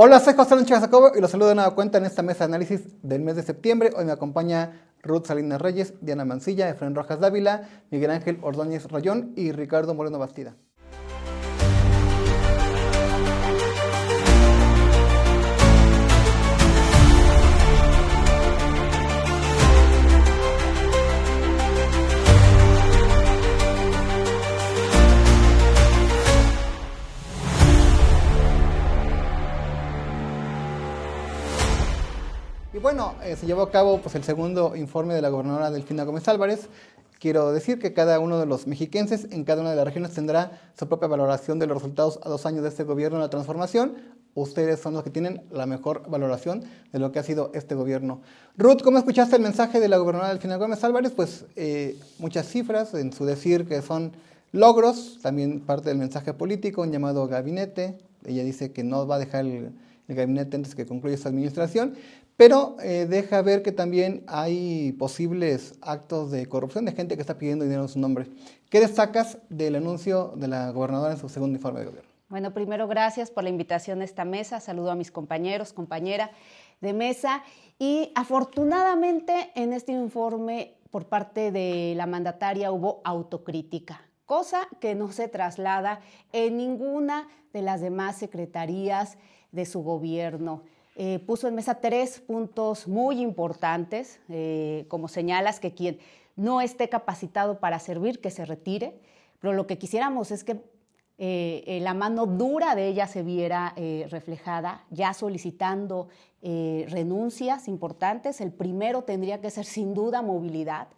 Hola, soy José Sánchez Jacobo y los saludo de nueva cuenta en esta mesa de análisis del mes de septiembre. Hoy me acompaña Ruth Salinas Reyes, Diana Mancilla, Efraín Rojas Dávila, Miguel Ángel Ordóñez Rayón y Ricardo Moreno Bastida. Y bueno, se llevó a cabo el segundo informe de la gobernadora Delfina Gómez Álvarez. Quiero decir que cada uno de los mexiquenses en cada una de las regiones tendrá su propia valoración de los resultados a 2 años de este gobierno de la transformación. Ustedes son los que tienen la mejor valoración de lo que ha sido este gobierno. Ruth, ¿cómo escuchaste el mensaje de la gobernadora Delfina Gómez Álvarez? Pues muchas cifras en su decir que son logros, también parte del mensaje político, un llamado gabinete. Ella dice que no va a dejar el gabinete antes que concluya esta administración, pero deja ver que también hay posibles actos de corrupción de gente que está pidiendo dinero en su nombre. ¿Qué destacas del anuncio de la gobernadora en su segundo informe de gobierno? Bueno, primero gracias por la invitación a esta mesa. Saludo a mis compañeros, compañera de mesa. Y afortunadamente en este informe por parte de la mandataria hubo autocrítica, cosa que no se traslada en ninguna de las demás secretarías de su gobierno. Puso en mesa 3 puntos muy importantes, como señalas, que quien no esté capacitado para servir, que se retire, pero lo que quisiéramos es que la mano dura de ella se viera reflejada, ya solicitando renuncias importantes. El primero tendría que ser sin duda movilidad.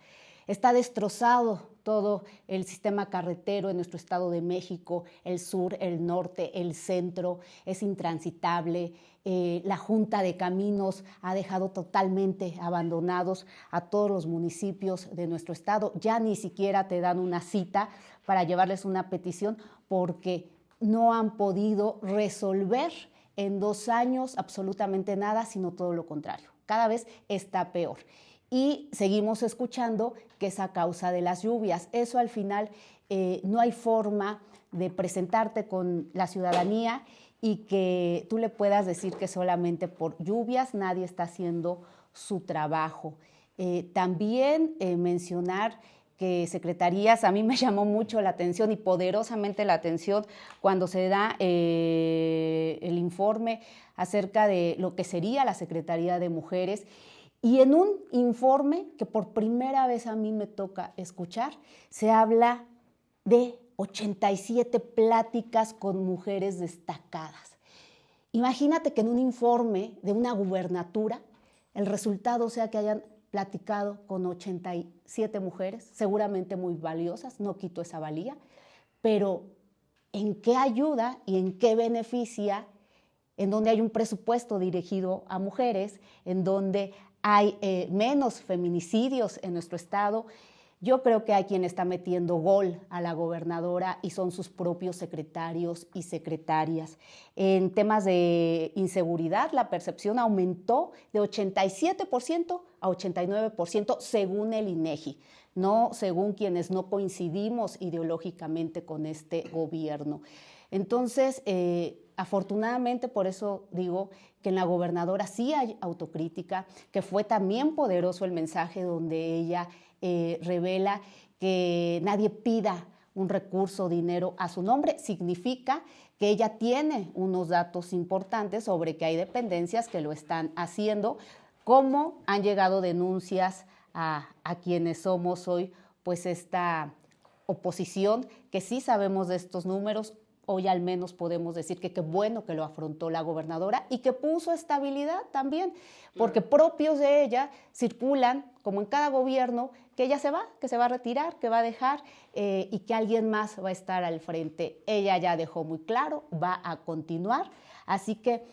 Está destrozado todo el sistema carretero en nuestro Estado de México, el sur, el norte, el centro, es intransitable. La Junta de Caminos ha dejado totalmente abandonados a todos los municipios de nuestro estado. Ya ni siquiera te dan una cita para llevarles una petición porque no han podido resolver en 2 años absolutamente nada, sino todo lo contrario. Cada vez está peor. Y seguimos escuchando que es a causa de las lluvias. Eso al final no hay forma de presentarte con la ciudadanía y que tú le puedas decir que solamente por lluvias nadie está haciendo su trabajo. También mencionar que secretarías, a mí me llamó mucho la atención y poderosamente la atención cuando se da el informe acerca de lo que sería la Secretaría de Mujeres. Y en un informe que por primera vez a mí me toca escuchar, se habla de 87 pláticas con mujeres destacadas. Imagínate que en un informe de una gubernatura, el resultado sea que hayan platicado con 87 mujeres, seguramente muy valiosas, no quito esa valía, pero ¿en qué ayuda y en qué beneficia? En donde hay un presupuesto dirigido a mujeres, en donde hay menos feminicidios en nuestro estado. Yo creo que hay quien está metiendo gol a la gobernadora y son sus propios secretarios y secretarias. En temas de inseguridad, la percepción aumentó de 87% a 89% según el INEGI, no según quienes no coincidimos ideológicamente con este gobierno. Entonces, afortunadamente, por eso digo que en la gobernadora sí hay autocrítica, que fue también poderoso el mensaje donde ella revela que nadie pida un recurso, dinero a su nombre. Significa que ella tiene unos datos importantes sobre que hay dependencias que lo están haciendo, cómo han llegado denuncias a quienes somos hoy, pues esta oposición, que sí sabemos de estos números. Hoy al menos podemos decir que qué bueno que lo afrontó la gobernadora y que puso estabilidad también, porque propios de ella circulan, como en cada gobierno, que ella que se va a retirar, que va a dejar y que alguien más va a estar al frente. Ella ya dejó muy claro, va a continuar, así que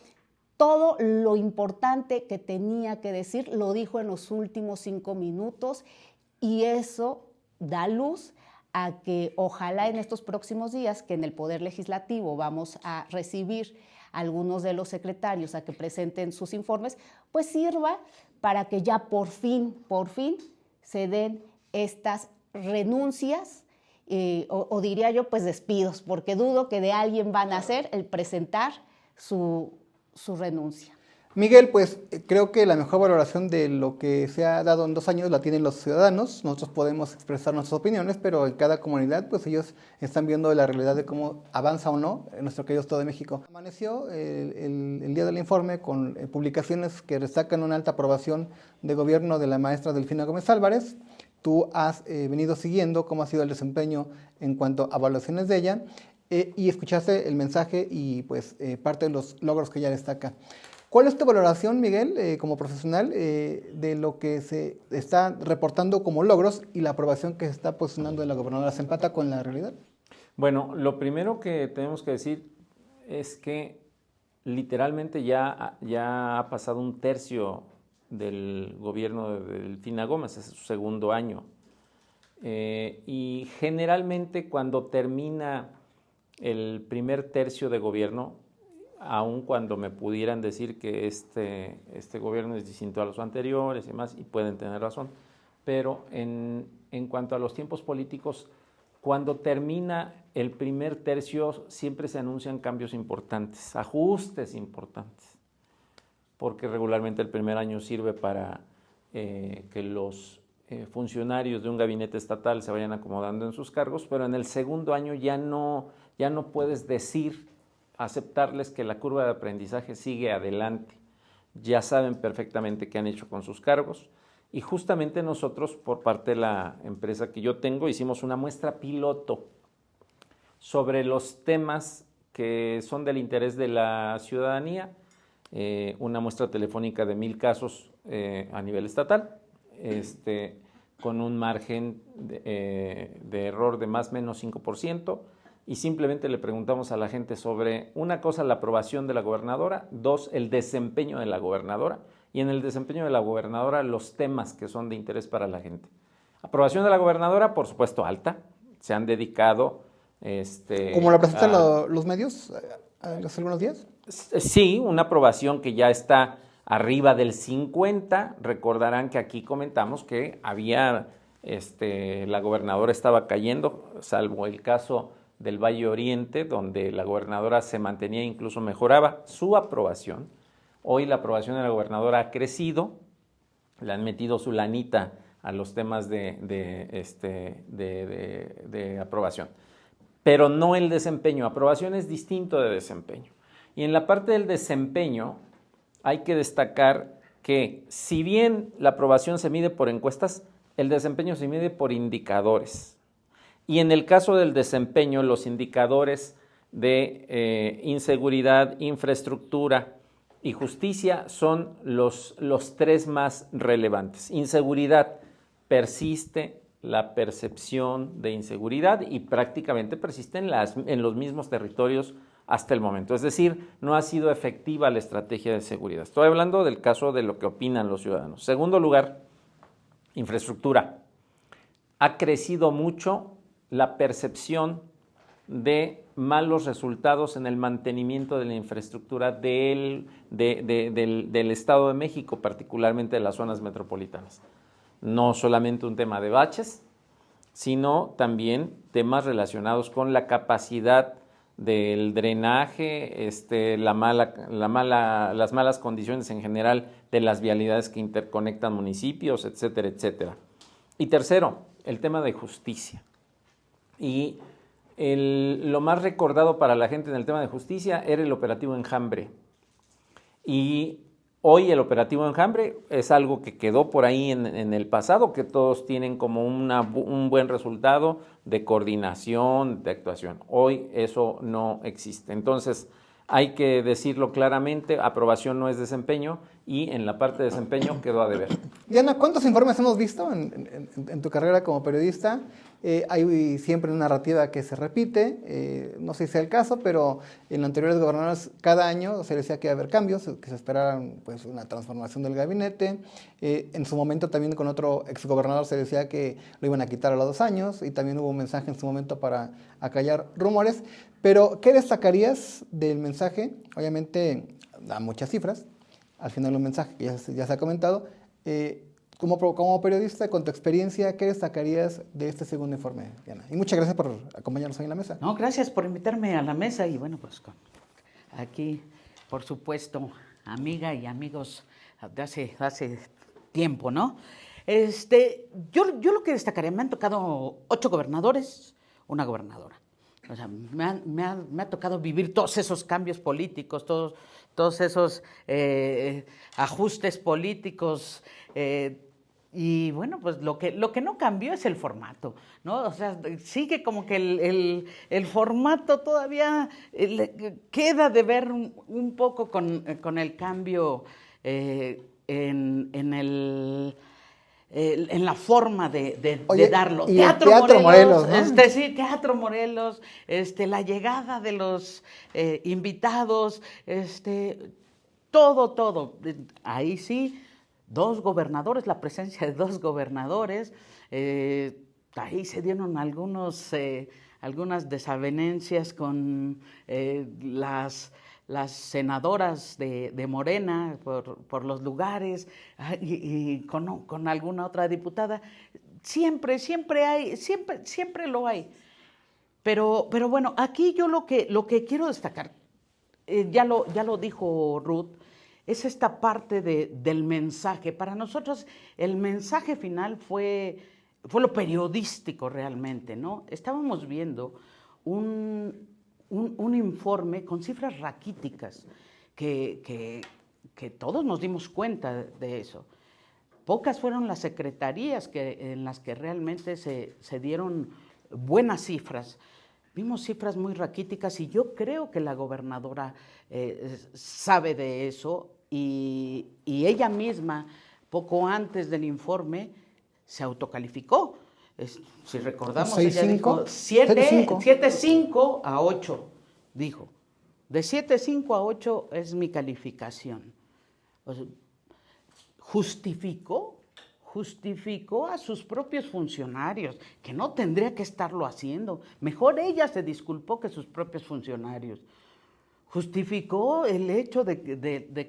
todo lo importante que tenía que decir lo dijo en los últimos 5 minutos y eso da luz a que ojalá en estos próximos días, que en el Poder Legislativo vamos a recibir algunos de los secretarios a que presenten sus informes, pues sirva para que ya por fin se den estas renuncias o diría yo pues despidos, porque dudo que de alguien van a hacer el presentar su su renuncia. Miguel, pues creo que la mejor valoración de lo que se ha dado en 2 años la tienen los ciudadanos. Nosotros podemos expresar nuestras opiniones, pero en cada comunidad, pues ellos están viendo la realidad de cómo avanza o no en nuestro querido Estado de México. Amaneció el día del informe con publicaciones que destacan una alta aprobación de gobierno de la maestra Delfina Gómez Álvarez. Tú has venido siguiendo cómo ha sido el desempeño en cuanto a evaluaciones de ella y escuchaste el mensaje y pues parte de los logros que ella destaca. ¿Cuál es tu valoración, Miguel, como profesional, de lo que se está reportando como logros y la aprobación que se está posicionando de la gobernadora? ¿Se empata con la realidad? Bueno, lo primero que tenemos que decir es que literalmente ya ha pasado 1/3 del gobierno de Delfina Gómez, es su segundo año. Y generalmente cuando termina el primer tercio de gobierno, aun cuando me pudieran decir que este gobierno es distinto a los anteriores y demás, y pueden tener razón, pero en cuanto a los tiempos políticos, cuando termina el primer tercio siempre se anuncian cambios importantes, ajustes importantes, porque regularmente el primer año sirve para que los funcionarios de un gabinete estatal se vayan acomodando en sus cargos, pero en el segundo año ya no puedes aceptarles que la curva de aprendizaje sigue adelante. Ya saben perfectamente qué han hecho con sus cargos y justamente nosotros, por parte de la empresa que yo tengo, hicimos una muestra piloto sobre los temas que son del interés de la ciudadanía, una muestra telefónica de 1000 casos a nivel estatal, con un margen de error de más o menos 5%, y simplemente le preguntamos a la gente sobre, una cosa, la aprobación de la gobernadora, 2, el desempeño de la gobernadora, y en el desempeño de la gobernadora los temas que son de interés para la gente. Aprobación de la gobernadora, por supuesto, alta, se han dedicado... ¿Como la presentan los medios hace algunos días? Sí, una aprobación que ya está arriba del 50, recordarán que aquí comentamos que había, la gobernadora estaba cayendo, salvo el caso del Valle Oriente, donde la gobernadora se mantenía e incluso mejoraba su aprobación. Hoy la aprobación de la gobernadora ha crecido, le han metido su lanita a los temas de aprobación, pero no el desempeño. Aprobación es distinto de desempeño. Y en la parte del desempeño hay que destacar que si bien la aprobación se mide por encuestas, el desempeño se mide por indicadores. Y en el caso del desempeño, los indicadores de inseguridad, infraestructura y justicia son los 3 más relevantes. Inseguridad, persiste la percepción de inseguridad y prácticamente persiste en los mismos territorios hasta el momento. Es decir, no ha sido efectiva la estrategia de seguridad. Estoy hablando del caso de lo que opinan los ciudadanos. Segundo lugar, infraestructura. Ha crecido mucho la percepción de malos resultados en el mantenimiento de la infraestructura del Estado de México, particularmente de las zonas metropolitanas. No solamente un tema de baches, sino también temas relacionados con la capacidad del drenaje, las malas condiciones en general de las vialidades que interconectan municipios, etcétera, etcétera. Y tercero, el tema de justicia. Y lo más recordado para la gente en el tema de justicia era el operativo Enjambre. Y hoy el operativo Enjambre es algo que quedó por ahí en el pasado, que todos tienen como un buen resultado de coordinación, de actuación. Hoy eso no existe. Entonces, hay que decirlo claramente, aprobación no es desempeño y en la parte de desempeño quedó a deber. Diana, ¿cuántos informes hemos visto en tu carrera como periodista? Hay siempre una narrativa que se repite, no sé si sea el caso, pero en anteriores gobernadores cada año se decía que iba a haber cambios, que se esperaran pues, una transformación del gabinete. En su momento también con otro exgobernador se decía que lo iban a quitar a los 2 años y también hubo un mensaje en su momento para acallar rumores. Pero, ¿qué destacarías del mensaje? Obviamente da muchas cifras, al final un mensaje que ya se ha comentado. Como periodista, con tu experiencia, ¿qué destacarías de este segundo informe, Diana? Y muchas gracias por acompañarnos hoy en la mesa. No, gracias por invitarme a la mesa y bueno, pues aquí por supuesto, amiga y amigos de hace tiempo, ¿no? Yo lo que destacaría, me han tocado 8 gobernadores, una gobernadora. O sea, me ha tocado vivir todos esos cambios políticos, todos esos ajustes políticos, y bueno, pues lo que no cambió es el formato, ¿no? O sea, sigue como que el formato todavía queda de ver un poco con el cambio en la forma de darlo. Y Teatro Morelos, ¿no? Sí, Teatro Morelos, la llegada de los invitados, todo. Ahí sí, 2 gobernadores, la presencia de 2 gobernadores, ahí se dieron algunas desavenencias con las senadoras de Morena por los lugares y con alguna otra diputada. Siempre lo hay. Pero bueno, aquí yo lo que quiero destacar, ya lo dijo Ruth, es esta parte del mensaje. Para nosotros el mensaje final fue lo periodístico realmente, ¿no? Estábamos viendo un informe con cifras raquíticas que todos nos dimos cuenta de eso. Pocas fueron las secretarías en las que realmente se dieron buenas cifras. Vimos cifras muy raquíticas y yo creo que la gobernadora sabe de eso y ella misma, poco antes del informe, se autocalificó. Si recordamos, 6, ella 5, dijo 7.5 a 8, dijo. De 7.5 a 8 es mi calificación. O sea, justificó a sus propios funcionarios, que no tendría que estarlo haciendo. Mejor ella se disculpó que sus propios funcionarios. Justificó el hecho de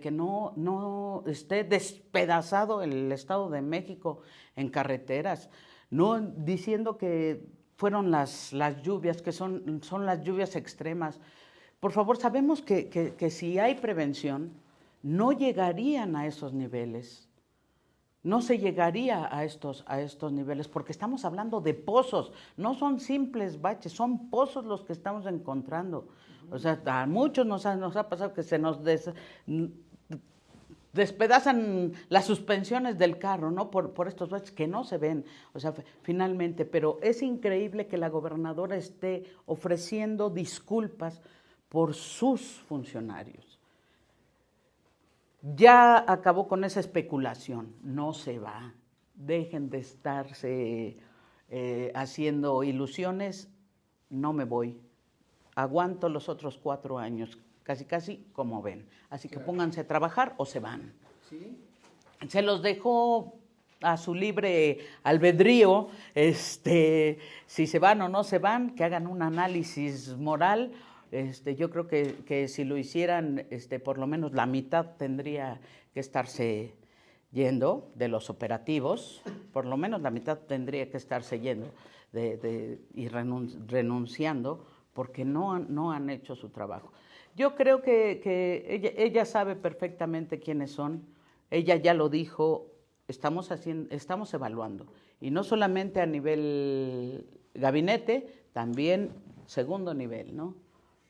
que no esté despedazado el Estado de México en carreteras, no diciendo que fueron las lluvias, que son las lluvias extremas. Por favor, sabemos que si hay prevención, no llegarían a esos niveles. No se llegaría a estos niveles, porque estamos hablando de pozos, no son simples baches, son pozos los que estamos encontrando. O sea, a muchos nos ha pasado que se nos despedazan las suspensiones del carro, ¿no? Por estos baches que no se ven, o sea, finalmente. Pero es increíble que la gobernadora esté ofreciendo disculpas por sus funcionarios. Ya acabó con esa especulación, no se va. Dejen de estarse haciendo ilusiones, no me voy. Aguanto los otros 4 años, casi como ven. Así que pónganse a trabajar o se van. ¿Sí? Se los dejó a su libre albedrío, si se van o no se van, que hagan un análisis moral. Yo creo que si lo hicieran, por lo menos la mitad tendría que estarse yendo de los operativos, por lo menos la mitad tendría que estarse yendo y renunciando, porque no han hecho su trabajo. Yo creo que ella sabe perfectamente quiénes son, ella ya lo dijo, estamos evaluando, y no solamente a nivel gabinete, también segundo nivel, ¿no?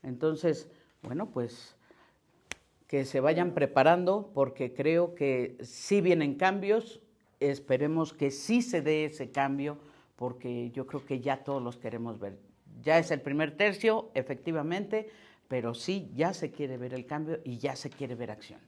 Entonces, bueno, pues que se vayan preparando, porque creo que sí vienen cambios, esperemos que sí se dé ese cambio, porque yo creo que ya todos los queremos ver. Ya es el primer tercio, efectivamente, pero sí ya se quiere ver el cambio y ya se quiere ver acción.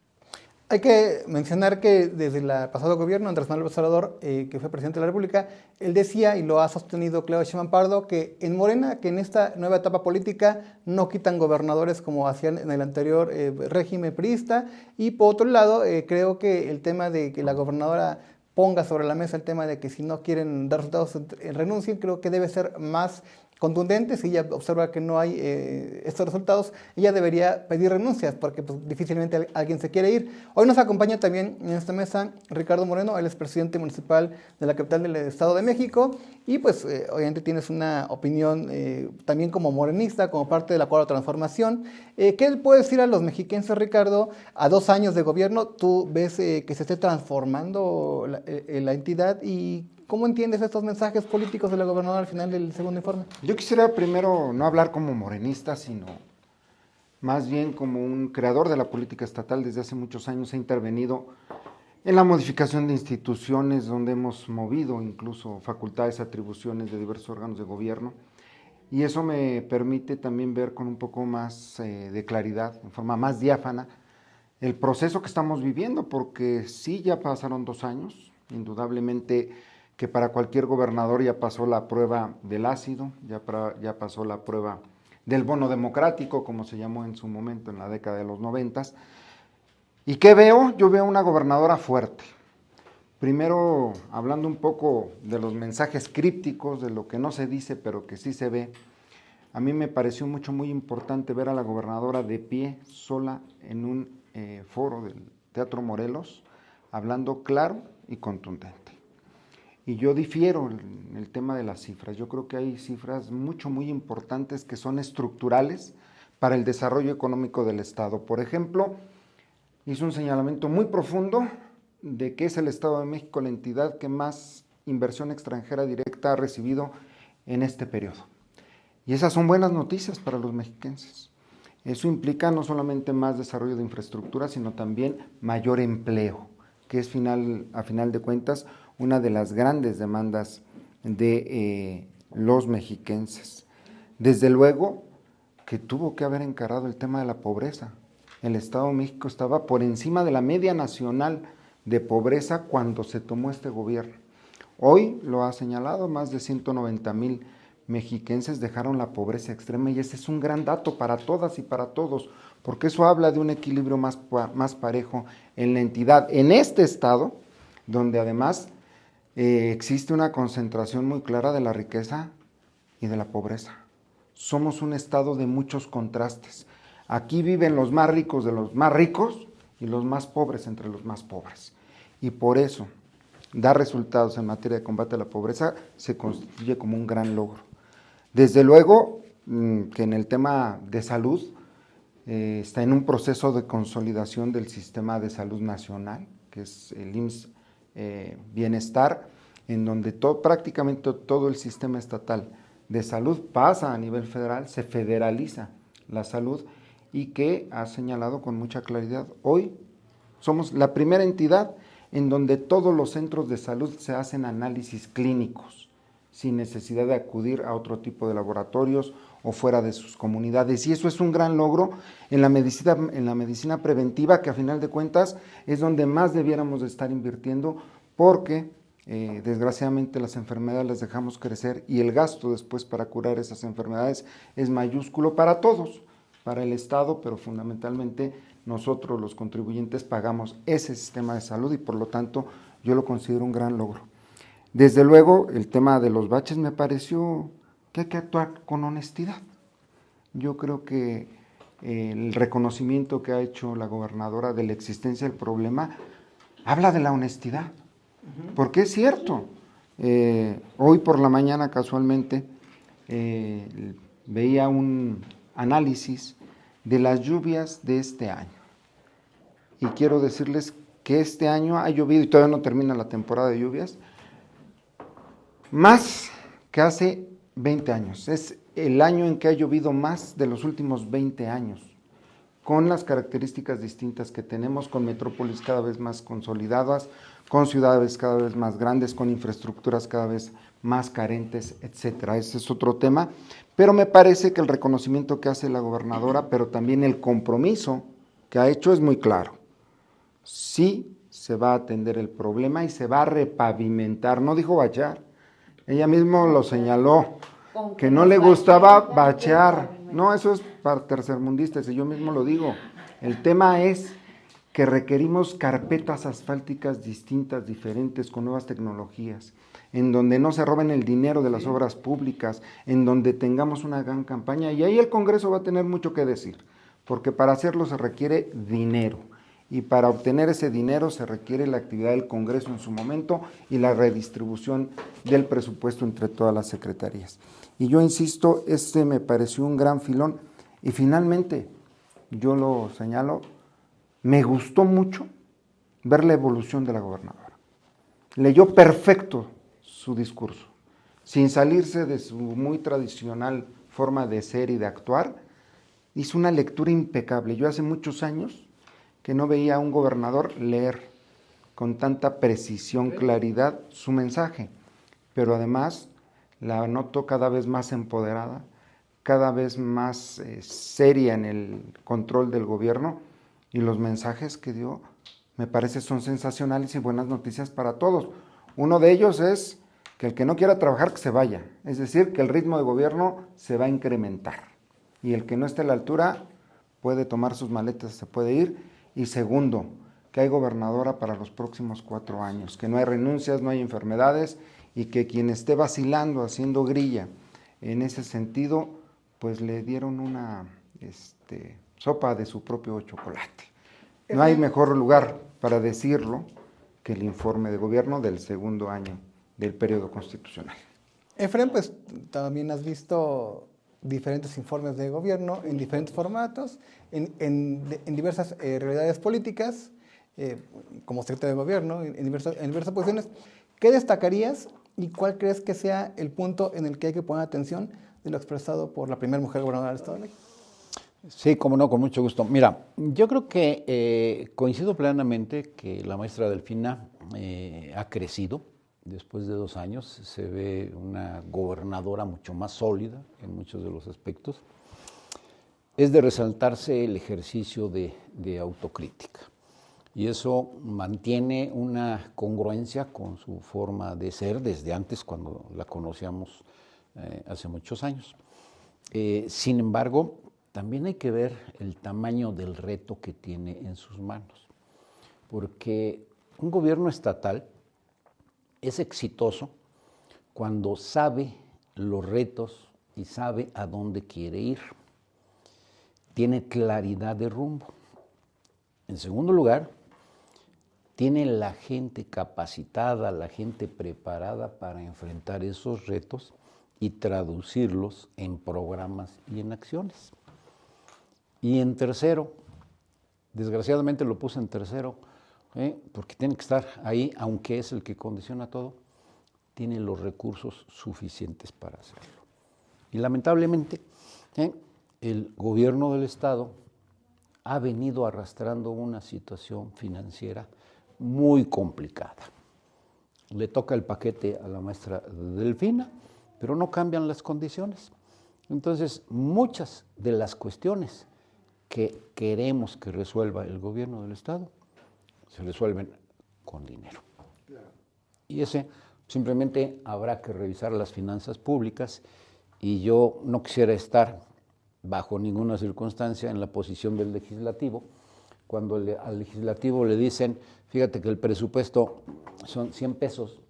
Hay que mencionar que desde el pasado gobierno, Andrés Manuel López Obrador, que fue presidente de la República, él decía, y lo ha sostenido Claudia Sheinbaum Pardo, que en Morena, que en esta nueva etapa política no quitan gobernadores como hacían en el anterior régimen priista. Y por otro lado, creo que el tema de que la gobernadora ponga sobre la mesa el tema de que si no quieren dar resultados renuncien, creo que debe ser más contundente. Si ella observa que no hay estos resultados, ella debería pedir renuncias, porque pues, difícilmente alguien se quiere ir. Hoy nos acompaña también en esta mesa Ricardo Moreno, él es presidente municipal de la capital del Estado de México, y pues obviamente tienes una opinión también como morenista, como parte del Acuerdo de Transformación. ¿Qué puede decir a los mexiquenses, Ricardo, a 2 años de gobierno? ¿Tú ves que se esté transformando la entidad y cómo entiendes estos mensajes políticos de la gobernadora al final del segundo informe? Yo quisiera primero no hablar como morenista, sino más bien como un creador de la política estatal. Desde hace muchos años he intervenido en la modificación de instituciones, donde hemos movido incluso facultades, atribuciones de diversos órganos de gobierno, y eso me permite también ver con un poco más de claridad, en forma más diáfana, el proceso que estamos viviendo, porque sí, ya pasaron 2 años, indudablemente que para cualquier gobernador ya pasó la prueba del ácido, ya pasó la prueba del bono democrático, como se llamó en su momento en la década de los 90. ¿Y qué veo? Yo veo una gobernadora fuerte. Primero, hablando un poco de los mensajes crípticos, de lo que no se dice, pero que sí se ve, a mí me pareció muy importante ver a la gobernadora de pie, sola, en un foro del Teatro Morelos, hablando claro y contundente. Y yo difiero en el tema de las cifras. Yo creo que hay cifras muy importantes que son estructurales para el desarrollo económico del Estado. Por ejemplo, hizo un señalamiento muy profundo de que es el Estado de México la entidad que más inversión extranjera directa ha recibido en este periodo. Y esas son buenas noticias para los mexiquenses. Eso implica no solamente más desarrollo de infraestructura, sino también mayor empleo, que es a final de cuentas una de las grandes demandas de los mexiquenses. Desde luego que tuvo que haber encarado el tema de la pobreza. El Estado de México estaba por encima de la media nacional de pobreza cuando se tomó este gobierno. Hoy lo ha señalado, más de 190,000 mexiquenses dejaron la pobreza extrema, y ese es un gran dato para todas y para todos, porque eso habla de un equilibrio más parejo en la entidad, en este estado, donde además existe una concentración muy clara de la riqueza y de la pobreza. Somos un estado de muchos contrastes. Aquí viven los más ricos de los más ricos y los más pobres entre los más pobres. Y por eso, dar resultados en materia de combate a la pobreza se constituye como un gran logro. Desde luego que en el tema de salud está en un proceso de consolidación del sistema de salud nacional, que es el IMSS Bienestar, en donde prácticamente todo el sistema estatal de salud pasa a nivel federal, se federaliza la salud, y que ha señalado con mucha claridad, hoy somos la primera entidad en donde todos los centros de salud se hacen análisis clínicos, sin necesidad de acudir a otro tipo de laboratorios o fuera de sus comunidades, y eso es un gran logro en la medicina preventiva, que a final de cuentas es donde más debiéramos de estar invirtiendo, porque desgraciadamente las enfermedades las dejamos crecer, y el gasto después para curar esas enfermedades es mayúsculo para todos, para el Estado, pero fundamentalmente nosotros los contribuyentes pagamos ese sistema de salud, y por lo tanto yo lo considero un gran logro. Desde luego el tema de los baches me pareció que hay que actuar con honestidad. Yo creo que el reconocimiento que ha hecho la gobernadora de la existencia del problema habla de la honestidad, porque es cierto. Hoy por la mañana casualmente veía un análisis de las lluvias de este año, y quiero decirles que este año ha llovido, y todavía no termina la temporada de lluvias, más que hace 20 años. Es el año en que ha llovido más de los últimos 20 años, con las características distintas que tenemos, con metrópolis cada vez más consolidadas, con ciudades cada vez más grandes, con infraestructuras cada vez más carentes, etcétera. Ese es otro tema, pero me parece que el reconocimiento que hace la gobernadora, pero también el compromiso que ha hecho es muy claro. Sí se va a atender el problema y se va a repavimentar, no dijo bachear, ella misma lo señaló, que no le gustaba bachear. No, eso es para tercermundistas, y yo mismo lo digo. El tema es que requerimos carpetas asfálticas distintas, diferentes, con nuevas tecnologías, en donde no se roben el dinero de las obras públicas, en donde tengamos una gran campaña, y ahí el Congreso va a tener mucho que decir, porque para hacerlo se requiere dinero, y para obtener ese dinero se requiere la actividad del Congreso en su momento y la redistribución del presupuesto entre todas las secretarías. Y yo insisto, este me pareció un gran filón, y finalmente, yo lo señalo, me gustó mucho ver la evolución de la gobernadora. Leyó perfecto su discurso, sin salirse de su muy tradicional forma de ser y de actuar. Hizo una lectura impecable. Yo hace muchos años que no veía a un gobernador leer con tanta precisión, claridad su mensaje, pero además la noto cada vez más empoderada, cada vez más seria en el control del gobierno, y los mensajes que dio me parece son sensacionales y buenas noticias para todos. Uno de ellos es que el que no quiera trabajar, que se vaya, es decir, que el ritmo de gobierno se va a incrementar, y el que no esté a la altura puede tomar sus maletas, se puede ir. Y segundo, que hay gobernadora para los próximos 4 años, que no hay renuncias, no hay enfermedades, y que quien esté vacilando, haciendo grilla en ese sentido, pues le dieron una sopa de su propio chocolate. No hay mejor lugar para decirlo que el informe de gobierno del segundo año del periodo constitucional. Efraín, pues también has visto diferentes informes de gobierno en diferentes formatos, en diversas realidades políticas, como secretario de gobierno, en diversas posiciones. ¿Qué destacarías y cuál crees que sea el punto en el que hay que poner atención de lo expresado por la primera mujer gobernadora del Estado de México? Sí, cómo no, con mucho gusto. Mira, yo creo que coincido plenamente que la maestra Delfina ha crecido. Después de 2 años se ve una gobernadora mucho más sólida en muchos de los aspectos. Es de resaltarse el ejercicio de autocrítica, y eso mantiene una congruencia con su forma de ser desde antes, cuando la conocíamos hace muchos años. Sin embargo, también hay que ver el tamaño del reto que tiene en sus manos, porque un gobierno estatal es exitoso cuando sabe los retos y sabe a dónde quiere ir. Tiene claridad de rumbo. En segundo lugar, tiene la gente capacitada, la gente preparada para enfrentar esos retos y traducirlos en programas y en acciones. Y en tercero, desgraciadamente lo puse en tercero, porque tiene que estar ahí, aunque es el que condiciona todo, tiene los recursos suficientes para hacerlo. Y lamentablemente, el gobierno del Estado ha venido arrastrando una situación financiera muy complicada. Le toca el paquete a la maestra Delfina, pero no cambian las condiciones. Entonces, muchas de las cuestiones que queremos que resuelva el gobierno del Estado se resuelven con dinero. Y ese simplemente habrá que revisar las finanzas públicas, y yo no quisiera estar bajo ninguna circunstancia en la posición del legislativo, cuando al legislativo le dicen, fíjate que el presupuesto son 100 pesos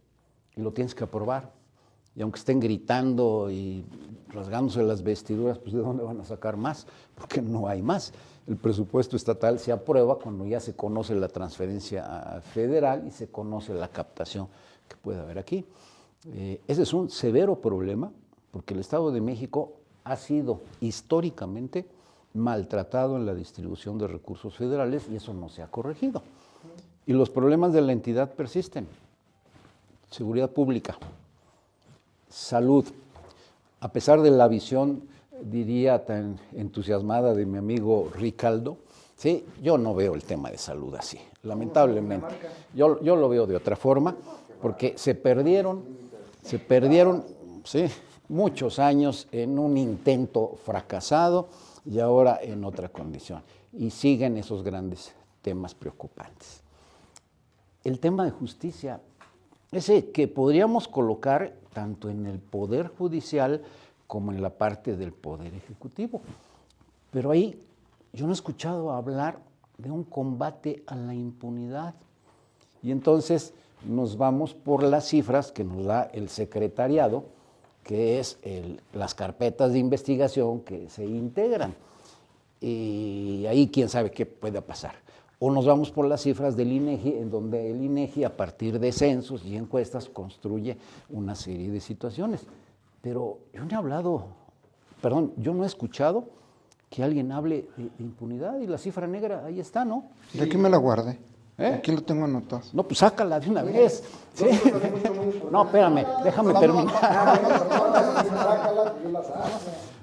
y lo tienes que aprobar, y aunque estén gritando y rasgándose las vestiduras, pues ¿de dónde van a sacar más? Porque no hay más. El presupuesto estatal se aprueba cuando ya se conoce la transferencia federal y se conoce la captación que puede haber aquí. Ese es un severo problema, porque el Estado de México ha sido históricamente maltratado en la distribución de recursos federales, y eso no se ha corregido. Y los problemas de la entidad persisten. Seguridad pública, salud. A pesar de la visión, diría, tan entusiasmada de mi amigo Ricaldo, ¿sí? Yo no veo el tema de salud así, lamentablemente. Yo lo veo de otra forma, porque se perdieron, ¿sí?, muchos años en un intento fracasado y ahora en otra condición. Y siguen esos grandes temas preocupantes. El tema de justicia, ese que podríamos colocar tanto en el Poder Judicial como en la parte del Poder Ejecutivo. Pero ahí yo no he escuchado hablar de un combate a la impunidad. Y entonces nos vamos por las cifras que nos da el secretariado, que es las carpetas de investigación que se integran. Y ahí quién sabe qué pueda pasar. O nos vamos por las cifras del INEGI, en donde el INEGI, a partir de censos y encuestas, construye una serie de situaciones. Pero yo no he escuchado que alguien hable de impunidad, y la cifra negra ahí está, ¿no? De aquí me la guardé. Aquí lo tengo anotado. No, pues sácala de una vez. ¿Sí? No, espérame, déjame terminar.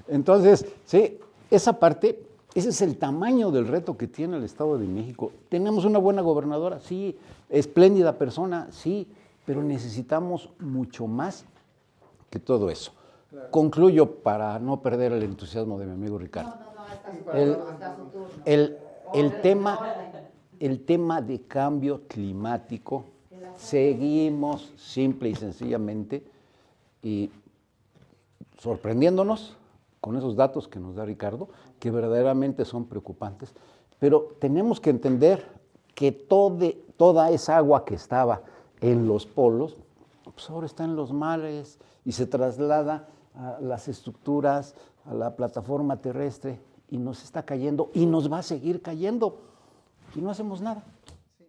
Entonces, sí, esa parte, ese es el tamaño del reto que tiene el Estado de México. Tenemos una buena gobernadora, sí, espléndida persona, sí, pero necesitamos mucho más que todo eso. Claro. Concluyo para no perder el entusiasmo de mi amigo Ricardo. El tema de cambio climático, seguimos simple y sencillamente y sorprendiéndonos con esos datos que nos da Ricardo, que verdaderamente son preocupantes, pero tenemos que entender que toda esa agua que estaba en los polos, pues ahora está en los mares y se traslada a las estructuras, a la plataforma terrestre, y nos está cayendo y nos va a seguir cayendo y no hacemos nada. Sí.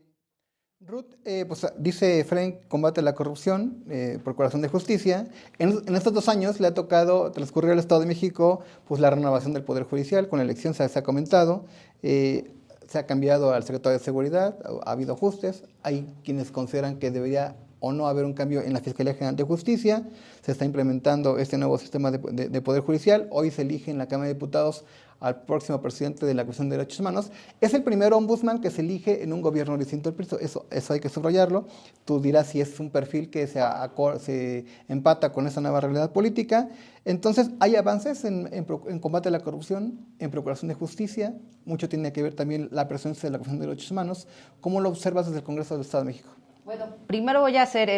Ruth, pues dice Frank, combate la corrupción, Procuración de Justicia. En estos 2 años le ha tocado transcurrir al Estado de México pues la renovación del Poder Judicial. Con la elección se ha comentado, se ha cambiado al secretario de Seguridad, ha habido ajustes. Hay quienes consideran que debería o no haber un cambio en la Fiscalía General de Justicia. Se está implementando este nuevo sistema de Poder Judicial. Hoy se elige en la Cámara de Diputados al próximo presidente de la Comisión de Derechos Humanos. Es el primer ombudsman que se elige en un gobierno distinto al PRI. Eso hay que subrayarlo. Tú dirás si es un perfil que se empata con esa nueva realidad política. Entonces, hay avances en combate a la corrupción, en procuración de justicia. Mucho tiene que ver también la presencia de la Comisión de Derechos Humanos. ¿Cómo lo observas desde el Congreso del Estado de México? Bueno, primero voy a hacer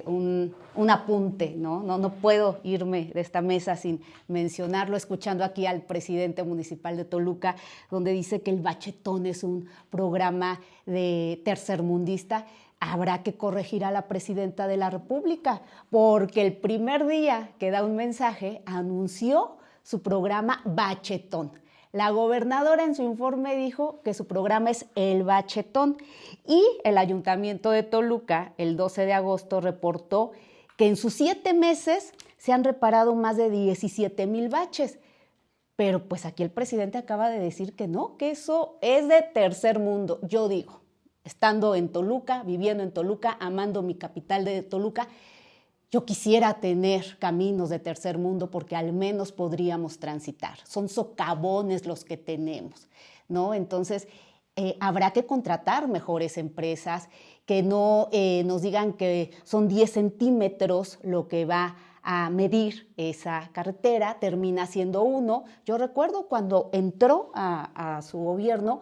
un apunte, ¿no? No puedo irme de esta mesa sin mencionarlo, escuchando aquí al presidente municipal de Toluca, donde dice que el bachetón es un programa de tercermundista. Habrá que corregir a la presidenta de la República, porque el primer día que da un mensaje anunció su programa bachetón. La gobernadora en su informe dijo que su programa es el bachetón, y el Ayuntamiento de Toluca el 12 de agosto reportó que en sus 7 meses se han reparado más de 17,000 baches. Pero pues aquí el presidente acaba de decir que no, que eso es de tercer mundo. Yo digo, estando en Toluca, viviendo en Toluca, amando mi capital de Toluca, yo quisiera tener caminos de tercer mundo porque al menos podríamos transitar. Son socavones los que tenemos, ¿no? Entonces, habrá que contratar mejores empresas que no nos digan que son 10 centímetros lo que va a medir esa carretera, termina siendo 1. Yo recuerdo cuando entró a su gobierno,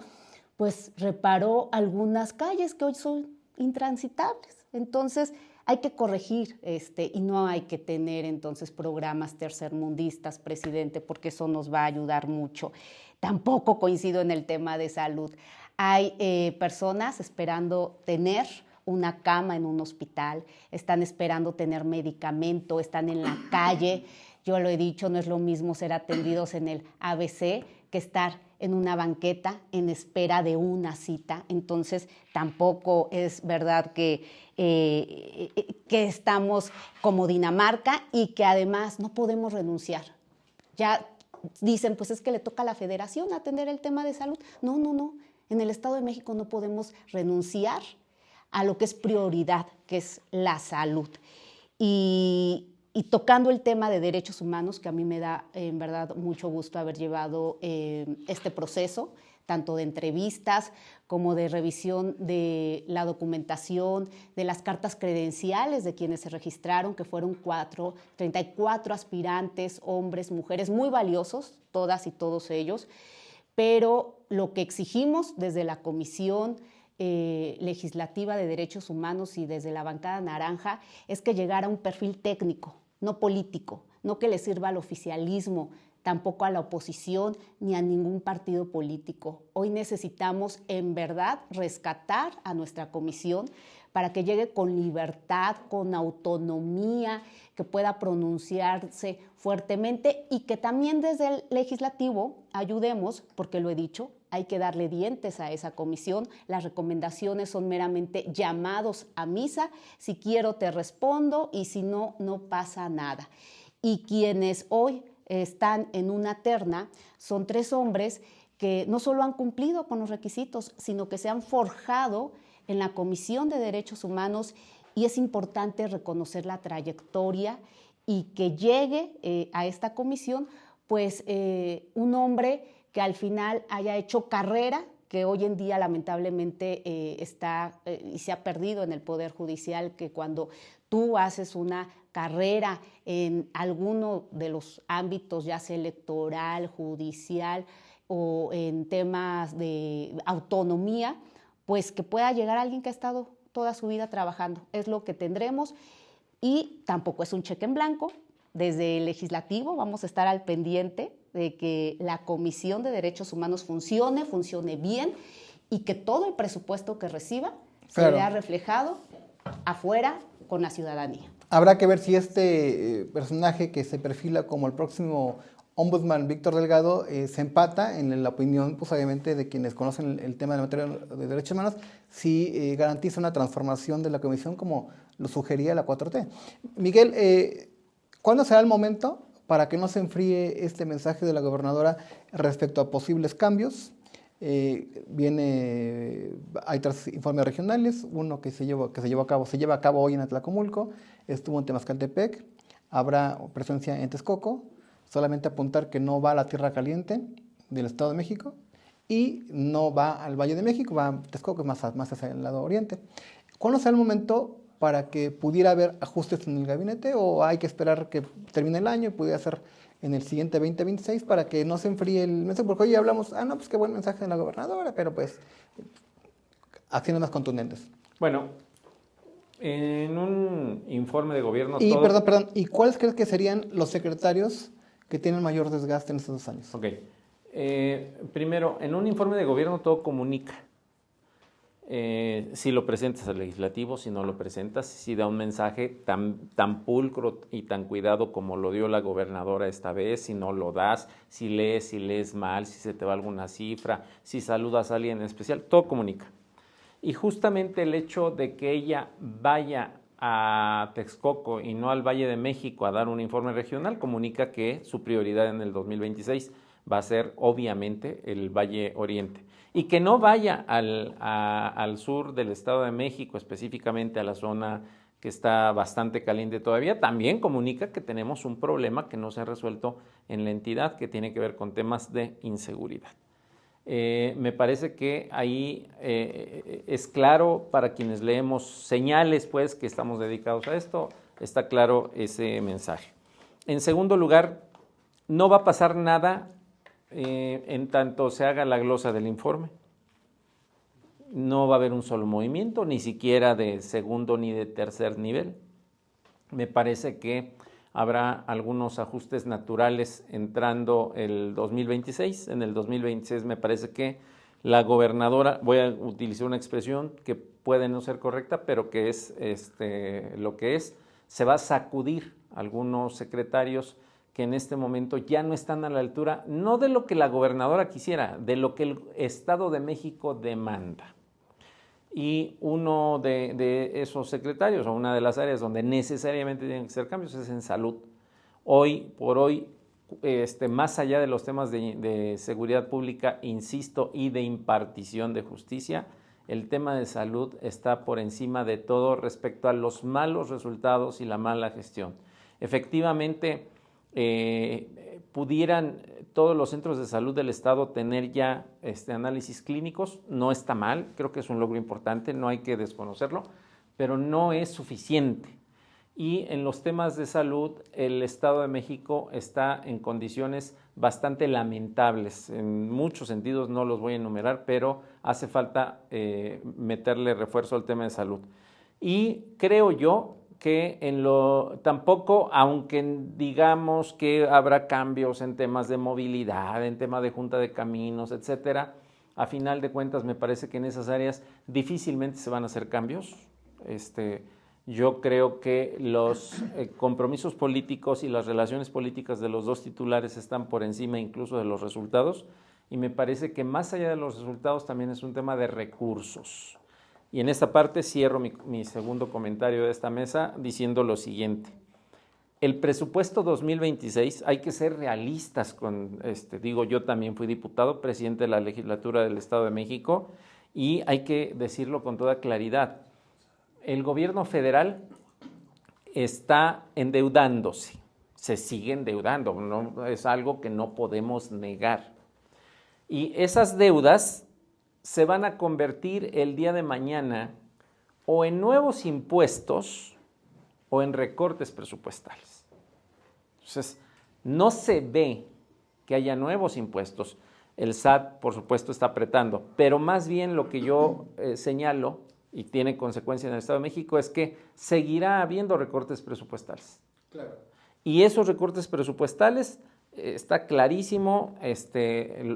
pues reparó algunas calles que hoy son intransitables. Entonces, hay que corregir y no hay que tener entonces programas tercermundistas, presidente, porque eso nos va a ayudar mucho. Tampoco coincido en el tema de salud. Hay personas esperando tener una cama en un hospital, están esperando tener medicamento, están en la calle. Yo lo he dicho, no es lo mismo ser atendidos en el ABC que estar en una banqueta en espera de una cita. Entonces, tampoco es verdad que estamos como Dinamarca y que además no podemos renunciar. Ya dicen, pues es que le toca a la Federación atender el tema de salud. No. En el Estado de México no podemos renunciar a lo que es prioridad, que es la salud. Y tocando el tema de derechos humanos, que a mí me da en verdad mucho gusto haber llevado este proceso, tanto de entrevistas como de revisión de la documentación, de las cartas credenciales de quienes se registraron, que fueron 34 aspirantes, hombres, mujeres, muy valiosos, todas y todos ellos, pero lo que exigimos desde la Comisión Legislativa de Derechos Humanos y desde la bancada naranja es que llegara un perfil técnico, no político, no que le sirva al oficialismo tampoco a la oposición ni a ningún partido político. Hoy necesitamos en verdad rescatar a nuestra comisión para que llegue con libertad, con autonomía, que pueda pronunciarse fuertemente y que también desde el legislativo ayudemos, porque lo he dicho, hay que darle dientes a esa comisión. Las recomendaciones son meramente llamados a misa. Si quiero te respondo y si no, no pasa nada. Y quienes hoy están en una terna son 3 hombres que no solo han cumplido con los requisitos, sino que se han forjado en la Comisión de Derechos Humanos, y es importante reconocer la trayectoria y que llegue a esta comisión pues un hombre que al final haya hecho carrera, que hoy en día lamentablemente está y se ha perdido en el Poder Judicial, que cuando tú haces una carrera en alguno de los ámbitos, ya sea electoral, judicial o en temas de autonomía, pues que pueda llegar alguien que ha estado toda su vida trabajando. Es lo que tendremos y tampoco es un cheque en blanco. Desde el legislativo vamos a estar al pendiente de que la Comisión de Derechos Humanos funcione bien y que todo el presupuesto que reciba se vea reflejado afuera con la ciudadanía. Habrá que ver si este personaje que se perfila como el próximo ombudsman Víctor Delgado se empata en la opinión, pues obviamente, de quienes conocen el tema de la materia de derechos humanos, si garantiza una transformación de la comisión como lo sugería la 4T. Miguel, ¿cuándo será el momento para que no se enfríe este mensaje de la gobernadora respecto a posibles cambios? Hay 3 informes regionales, uno que se lleva a cabo hoy en Atlacomulco, estuvo en Temascaltepec, habrá presencia en Texcoco. Solamente apuntar que no va a la Tierra Caliente del Estado de México y no va al Valle de México, va a Texcoco, más hacia el lado oriente. ¿Cuándo será el momento para que pudiera haber ajustes en el gabinete, o hay que esperar que termine el año y pudiera ser en el siguiente 2026 para que no se enfríe el mensaje? Porque hoy hablamos, no, pues qué buen mensaje de la gobernadora, pero pues acciones más contundentes. Bueno, en un informe de gobierno... Y perdón, ¿y cuáles crees que serían los secretarios que tienen mayor desgaste en estos 2 años? Ok. Primero, en un informe de gobierno todo comunica. Si lo presentas al legislativo, si no lo presentas, si da un mensaje tan pulcro y tan cuidado como lo dio la gobernadora esta vez, si no lo das, si lees mal, si se te va alguna cifra, si saludas a alguien en especial, todo comunica. Y justamente el hecho de que ella vaya a Texcoco y no al Valle de México a dar un informe regional comunica que su prioridad en el 2026 va a ser obviamente el Valle Oriente, y que no vaya al sur del Estado de México, específicamente a la zona que está bastante caliente todavía, también comunica que tenemos un problema que no se ha resuelto en la entidad, que tiene que ver con temas de inseguridad. Me parece que ahí es claro para quienes leemos señales, pues, que estamos dedicados a esto, está claro ese mensaje. En segundo lugar, no va a pasar nada en tanto se haga la glosa del informe. No va a haber un solo movimiento, ni siquiera de segundo ni de tercer nivel. Me parece que habrá algunos ajustes naturales entrando el 2026. En el 2026 me parece que la gobernadora, voy a utilizar una expresión que puede no ser correcta, pero que es lo que es, se va a sacudir algunos secretarios que en este momento ya no están a la altura, no de lo que la gobernadora quisiera, de lo que el Estado de México demanda. Y uno de esos secretarios, o una de las áreas donde necesariamente tienen que ser cambios, es en salud. Hoy por hoy, más allá de los temas de seguridad pública, insisto, y de impartición de justicia, el tema de salud está por encima de todo respecto a los malos resultados y la mala gestión. Efectivamente, pudieran todos los centros de salud del Estado tener ya análisis clínicos, no está mal, creo que es un logro importante, no hay que desconocerlo, pero no es suficiente. Y en los temas de salud, el Estado de México está en condiciones bastante lamentables, en muchos sentidos, no los voy a enumerar, pero hace falta meterle refuerzo al tema de salud. Y creo yo que tampoco, aunque digamos que habrá cambios en temas de movilidad, en temas de junta de caminos, etcétera, a final de cuentas me parece que en esas áreas difícilmente se van a hacer cambios. Yo creo que los compromisos políticos y las relaciones políticas de los dos titulares están por encima incluso de los resultados, y me parece que más allá de los resultados también es un tema de recursos. Y en esta parte cierro mi segundo comentario de esta mesa diciendo lo siguiente. El presupuesto 2026, hay que ser realistas con, digo, yo también fui diputado, presidente de la legislatura del Estado de México, y hay que decirlo con toda claridad. El gobierno federal está endeudándose, se sigue endeudando, no, es algo que no podemos negar. Y esas deudas se van a convertir el día de mañana o en nuevos impuestos o en recortes presupuestales. Entonces, no se ve que haya nuevos impuestos. El SAT, por supuesto, está apretando, pero más bien lo que yo señalo, y tiene consecuencias en el Estado de México, es que seguirá habiendo recortes presupuestales. Claro. Y esos recortes presupuestales, está clarísimo,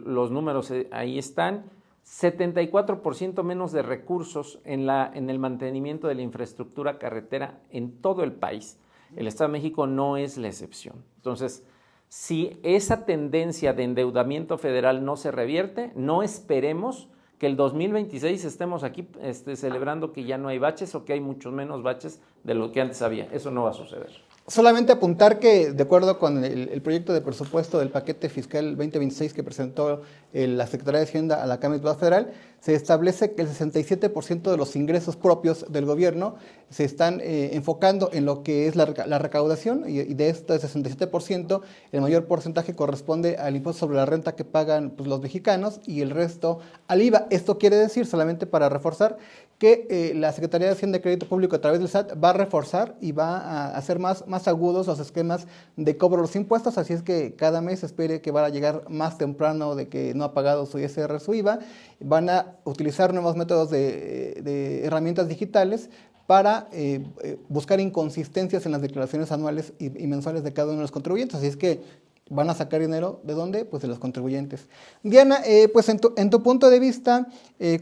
los números ahí están, 74% menos de recursos en el mantenimiento de la infraestructura carretera en todo el país. El Estado de México no es la excepción. Entonces, si esa tendencia de endeudamiento federal no se revierte, no esperemos que el 2026 estemos aquí celebrando que ya no hay baches o que hay muchos menos baches de lo que antes había. Eso no va a suceder. Solamente apuntar que, de acuerdo con el proyecto de presupuesto del paquete fiscal 2026 que presentó la Secretaría de Hacienda a la Cámara de Diputados Federal, se establece que el 67% de los ingresos propios del gobierno se están enfocando en lo que es la recaudación, y de este 67%, el mayor porcentaje corresponde al impuesto sobre la renta que pagan los mexicanos y el resto al IVA. Esto quiere decir, solamente para reforzar, que la Secretaría de Hacienda y Crédito Público a través del SAT va a reforzar y va a hacer más agudos los esquemas de cobro de los impuestos, así es que cada mes espere que va a llegar más temprano de que no ha pagado su ISR, su IVA. Van a utilizar nuevos métodos de herramientas digitales para buscar inconsistencias en las declaraciones anuales y mensuales de cada uno de los contribuyentes, así es que van a sacar dinero, ¿de dónde? Pues de los contribuyentes. Diana, pues en tu punto de vista,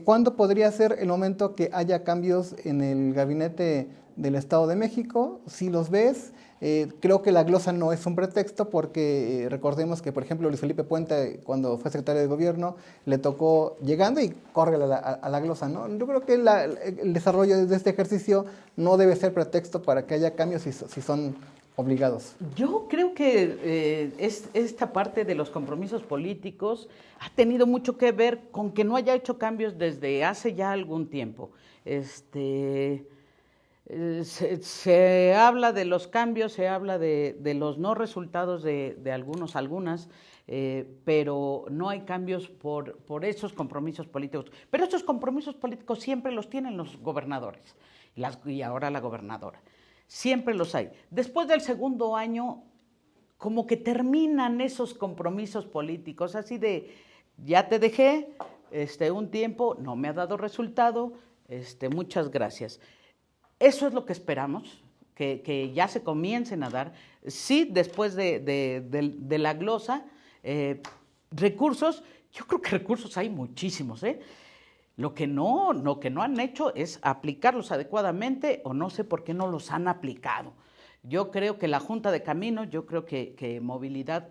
¿cuándo podría ser el momento que haya cambios en el gabinete del Estado de México? Si los ves, creo que la glosa no es un pretexto porque recordemos que, por ejemplo, Luis Felipe Puente, cuando fue secretario de Gobierno, le tocó llegando y corre a la glosa, ¿no? Yo creo que el desarrollo de este ejercicio no debe ser pretexto para que haya cambios si son obligados. Yo creo que esta parte de los compromisos políticos ha tenido mucho que ver con que no haya hecho cambios desde hace ya algún tiempo. Se habla de los cambios, se habla de los no resultados de algunas, pero no hay cambios por esos compromisos políticos. Pero esos compromisos políticos siempre los tienen los gobernadores y ahora la gobernadora. Siempre los hay. Después del segundo año, como que terminan esos compromisos políticos, así de, ya te dejé un tiempo, no me ha dado resultado, muchas gracias. Eso es lo que esperamos, que ya se comiencen a dar. Sí, después de la glosa, recursos, yo creo que recursos hay muchísimos, Lo que no han hecho es aplicarlos adecuadamente, o no sé por qué no los han aplicado. Yo creo que la Junta de Caminos, yo creo que Movilidad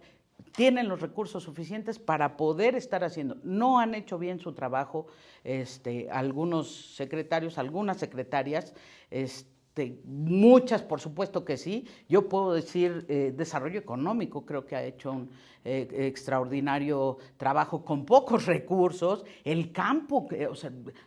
tienen los recursos suficientes para poder estar haciendo. No han hecho bien su trabajo algunos secretarios, algunas secretarias, muchas por supuesto que sí. Yo puedo decir Desarrollo Económico, creo que ha hecho un extraordinario trabajo con pocos recursos. El campo,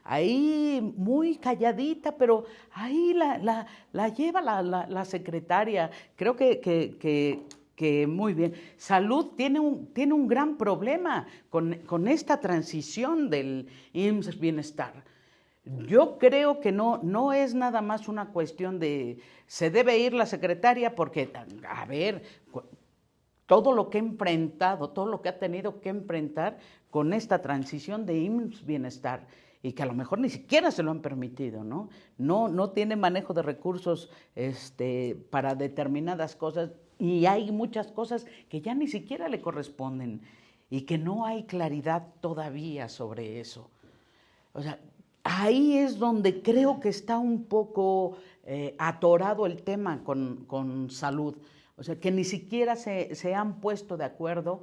ahí muy calladita, pero ahí la lleva la secretaria. Creo que muy bien. Salud tiene un gran problema con esta transición del IMSS Bienestar. Yo creo que no es nada más una cuestión de se debe ir la secretaria porque, a ver, todo lo que ha enfrentado, todo lo que ha tenido que enfrentar con esta transición de IMSS Bienestar. y que a lo mejor ni siquiera se lo han permitido, ¿no? No tiene manejo de recursos para determinadas cosas, y hay muchas cosas que ya ni siquiera le corresponden y que no hay claridad todavía sobre eso. O sea, ahí es donde creo que está un poco atorado el tema con salud. O sea, que ni siquiera se han puesto de acuerdo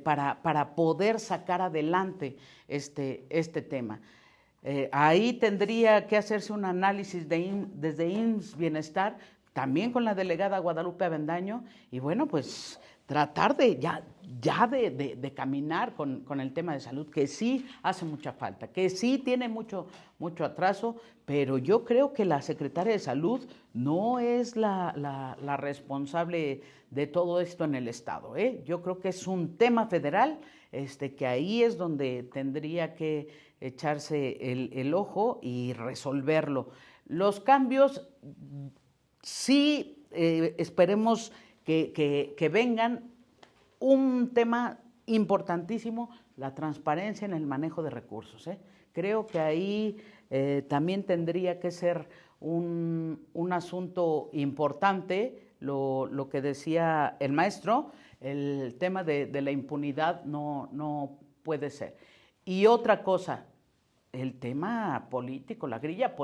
para poder sacar adelante este tema. Ahí tendría que hacerse un análisis desde IMSS Bienestar, también con la delegada Guadalupe Avendaño, y bueno, pues tratar de caminar con el tema de salud, que sí hace mucha falta, que sí tiene mucho atraso, pero yo creo que la secretaria de Salud no es la responsable de todo esto en el Estado, ¿eh? Yo creo que es un tema federal, que ahí es donde tendría que echarse el ojo y resolverlo. Los cambios, sí, esperemos que vengan. Un tema importantísimo, la transparencia en el manejo de recursos, ¿eh? Creo que ahí también tendría que ser un asunto importante, lo que decía el maestro, el tema de la impunidad no puede ser. Y otra cosa, el tema político, la grilla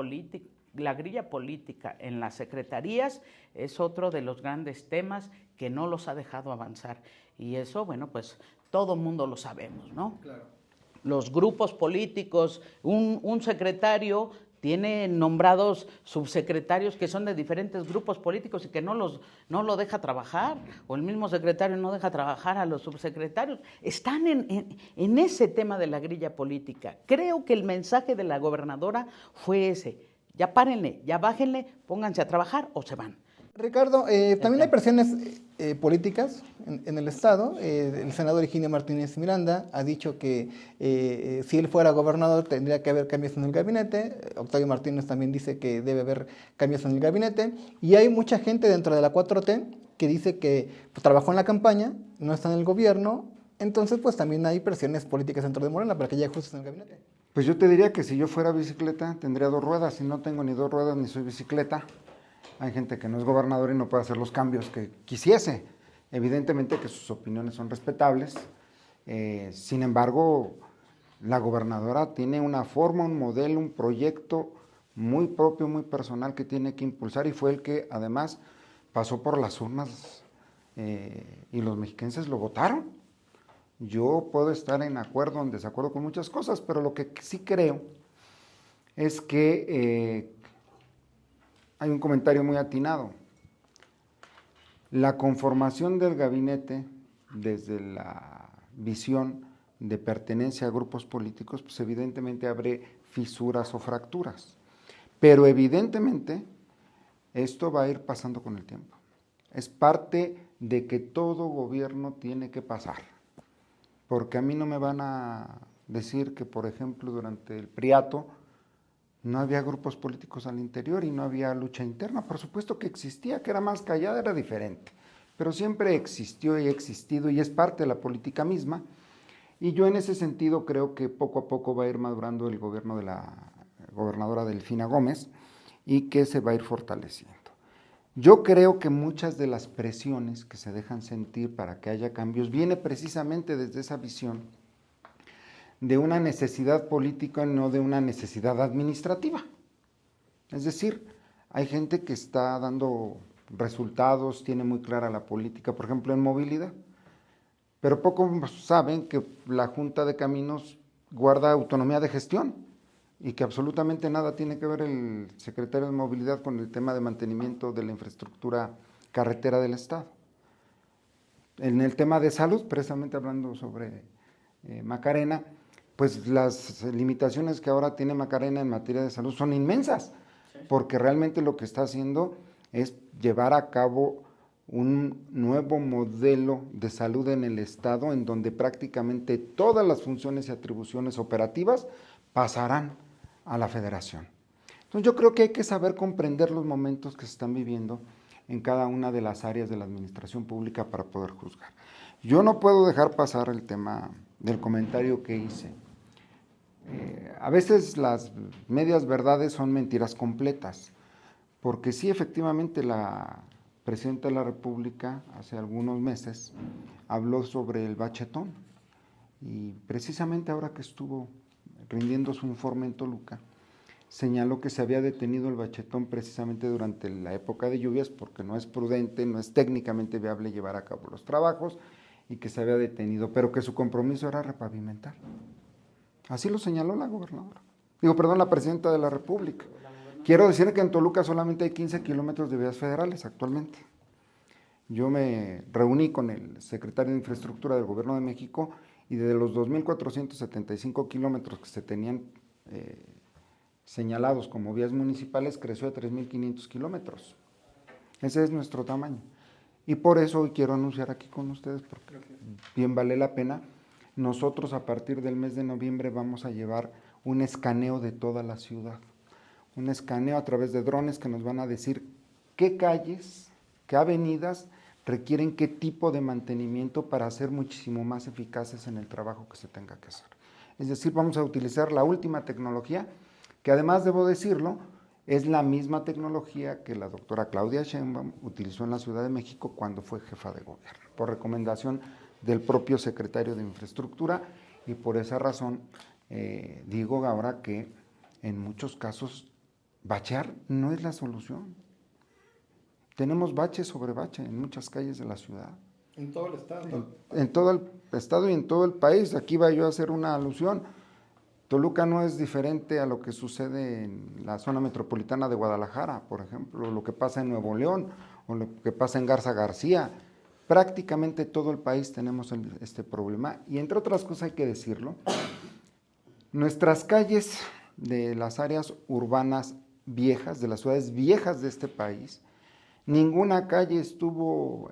política en las secretarías es otro de los grandes temas que no los ha dejado avanzar. Y eso, bueno, pues todo mundo lo sabemos, ¿no? Claro. Los grupos políticos, un secretario tiene nombrados subsecretarios que son de diferentes grupos políticos y que no lo deja trabajar, o el mismo secretario no deja trabajar a los subsecretarios. Están en ese tema de la grilla política. Creo que el mensaje de la gobernadora fue ese: ya párenle, ya bájenle, pónganse a trabajar o se van. Ricardo, también hay presiones políticas en el Estado. El senador Higinio Martínez Miranda ha dicho que si él fuera gobernador tendría que haber cambios en el gabinete. Octavio Martínez también dice que debe haber cambios en el gabinete. Y hay mucha gente dentro de la 4T que dice que pues, trabajó en la campaña, no está en el gobierno. Entonces, pues también hay presiones políticas dentro de Morena para que haya ajustes en el gabinete. Pues yo te diría que si yo fuera bicicleta tendría 2 ruedas. Si no tengo ni 2 ruedas ni soy bicicleta, hay gente que no es gobernador y no puede hacer los cambios que quisiese. Evidentemente que sus opiniones son respetables. Sin embargo, la gobernadora tiene una forma, un modelo, un proyecto muy propio, muy personal que tiene que impulsar, y fue el que además pasó por las urnas y los mexiquenses lo votaron. Yo puedo estar en acuerdo o en desacuerdo con muchas cosas, pero lo que sí creo es que hay un comentario muy atinado. La conformación del gabinete, desde la visión de pertenencia a grupos políticos, pues evidentemente abre fisuras o fracturas. Pero evidentemente esto va a ir pasando con el tiempo. Es parte de que todo gobierno tiene que pasar. Porque a mí no me van a decir que, por ejemplo, durante el priato no había grupos políticos al interior y no había lucha interna. Por supuesto que existía, que era más callada, era diferente. Pero siempre existió y ha existido y es parte de la política misma. Y yo en ese sentido creo que poco a poco va a ir madurando el gobierno de la gobernadora Delfina Gómez y que se va a ir fortaleciendo. Yo creo que muchas de las presiones que se dejan sentir para que haya cambios viene precisamente desde esa visión de una necesidad política, no de una necesidad administrativa. Es decir, hay gente que está dando resultados, tiene muy clara la política, por ejemplo en movilidad, pero pocos saben que la Junta de Caminos guarda autonomía de gestión y que absolutamente nada tiene que ver el secretario de Movilidad con el tema de mantenimiento de la infraestructura carretera del Estado. En el tema de salud, precisamente hablando sobre Macarena, pues las limitaciones que ahora tiene Macarena en materia de salud son inmensas, porque realmente lo que está haciendo es llevar a cabo un nuevo modelo de salud en el Estado, en donde prácticamente todas las funciones y atribuciones operativas pasarán a la Federación. Entonces yo creo que hay que saber comprender los momentos que se están viviendo en cada una de las áreas de la administración pública para poder juzgar. Yo no puedo dejar pasar el tema del comentario que hice. A veces las medias verdades son mentiras completas, porque sí, efectivamente, la presidenta de la República hace algunos meses habló sobre el bachetón, y precisamente ahora que estuvo rindiendo su informe en Toluca, señaló que se había detenido el bachetón precisamente durante la época de lluvias porque no es prudente, no es técnicamente viable llevar a cabo los trabajos, y que se había detenido, pero que su compromiso era repavimentar. Así lo señaló la gobernadora. La presidenta de la República. Quiero decir que en Toluca solamente hay 15 kilómetros de vías federales actualmente. Yo me reuní con el secretario de Infraestructura del Gobierno de México, y de los 2.475 kilómetros que se tenían señalados como vías municipales, creció a 3.500 kilómetros. Ese es nuestro tamaño. Y por eso hoy quiero anunciar aquí con ustedes, porque bien vale la pena, nosotros a partir del mes de noviembre vamos a llevar un escaneo de toda la ciudad. Un escaneo a través de drones que nos van a decir qué calles, qué avenidas requieren qué tipo de mantenimiento para ser muchísimo más eficaces en el trabajo que se tenga que hacer. Es decir, vamos a utilizar la última tecnología, que además, debo decirlo, es la misma tecnología que la doctora Claudia Sheinbaum utilizó en la Ciudad de México cuando fue jefa de gobierno, por recomendación del propio secretario de Infraestructura, y por esa razón digo ahora que en muchos casos bachear no es la solución. Tenemos bache sobre bache en muchas calles de la ciudad. En todo el estado. En todo el estado y en todo el país. Aquí va yo a hacer una alusión. Toluca no es diferente a lo que sucede en la zona metropolitana de Guadalajara, por ejemplo, lo que pasa en Nuevo León o lo que pasa en Garza García. Prácticamente todo el país tenemos este problema, y entre otras cosas hay que decirlo, nuestras calles de las áreas urbanas viejas, de las ciudades viejas de este país, ninguna calle estuvo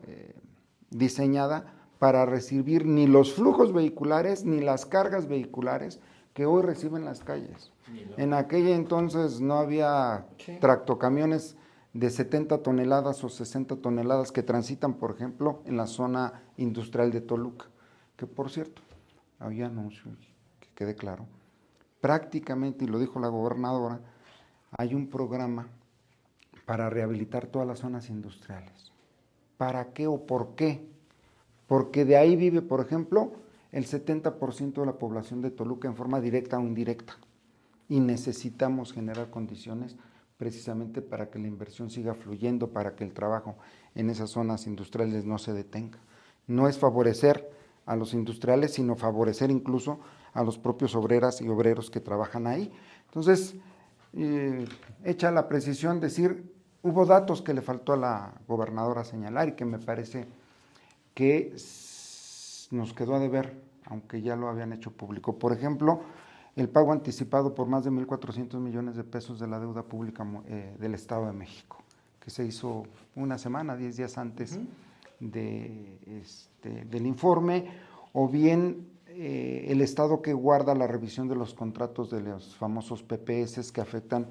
diseñada para recibir ni los flujos vehiculares ni las cargas vehiculares que hoy reciben las calles. En aquella entonces no había tractocamiones de 70 toneladas o 60 toneladas que transitan, por ejemplo, en la zona industrial de Toluca, que por cierto, había anuncios, que quede claro, prácticamente, y lo dijo la gobernadora, hay un programa para rehabilitar todas las zonas industriales. ¿Para qué o por qué? Porque de ahí vive, por ejemplo, el 70% de la población de Toluca en forma directa o indirecta, y necesitamos generar condiciones precisamente para que la inversión siga fluyendo, para que el trabajo en esas zonas industriales no se detenga. No es favorecer a los industriales, sino favorecer incluso a los propios obreras y obreros que trabajan ahí. Entonces, hecha la precisión, decir, hubo datos que le faltó a la gobernadora señalar y que me parece que nos quedó a deber, aunque ya lo habían hecho público. Por ejemplo, el pago anticipado por más de 1.400 millones de pesos de la deuda pública del Estado de México, que se hizo una semana, 10 días antes del informe, o bien el Estado que guarda la revisión de los contratos de los famosos PPS que afectan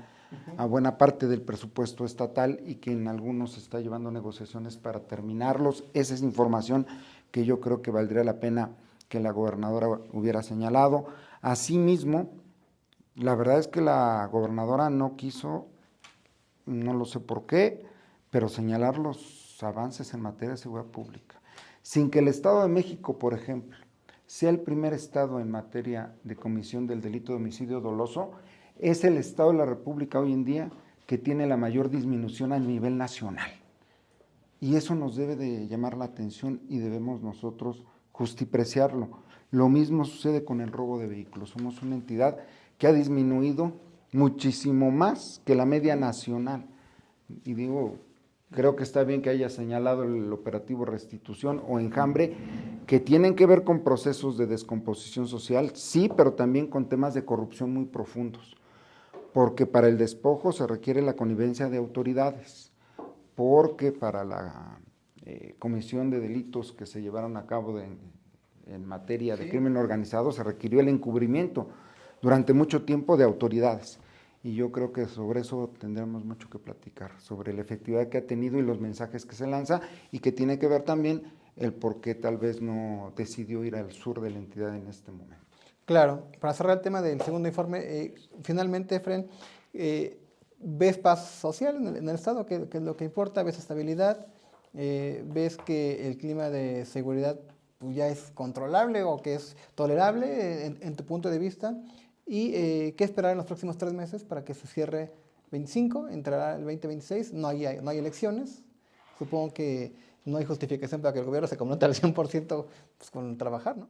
a buena parte del presupuesto estatal y que en algunos se está llevando negociaciones para terminarlos. Esa es información que yo creo que valdría la pena que la gobernadora hubiera señalado. Asimismo, la verdad es que la gobernadora no quiso, no lo sé por qué, pero señalar los avances en materia de seguridad pública. Sin que el Estado de México, por ejemplo, sea el primer estado en materia de comisión del delito de homicidio doloso, es el Estado de la República hoy en día que tiene la mayor disminución a nivel nacional. Y eso nos debe de llamar la atención y debemos nosotros justipreciarlo. Lo mismo sucede con el robo de vehículos. Somos una entidad que ha disminuido muchísimo más que la media nacional. Y digo, creo que está bien que haya señalado el operativo Restitución o Enjambre, que tienen que ver con procesos de descomposición social, sí, pero también con temas de corrupción muy profundos. Porque para el despojo se requiere la connivencia de autoridades, porque para la comisión de delitos que se llevaron a cabo en materia de crimen organizado se requirió el encubrimiento durante mucho tiempo de autoridades. Y yo creo que sobre eso tendremos mucho que platicar, sobre la efectividad que ha tenido y los mensajes que se lanza, y que tiene que ver también el por qué tal vez no decidió ir al sur de la entidad en este momento. Claro, para cerrar el tema del segundo informe, finalmente, Efren, ¿ves paz social en el Estado? Que es lo que importa? ¿Ves estabilidad? ¿Ves que el clima de seguridad pues, ya es controlable o que es tolerable en tu punto de vista? ¿Y qué esperar en los próximos 3 meses para que se cierre 25, entrará el 2026? No hay elecciones. Supongo que no hay justificación para que el gobierno se comprometa al 100% pues, con trabajar, ¿no?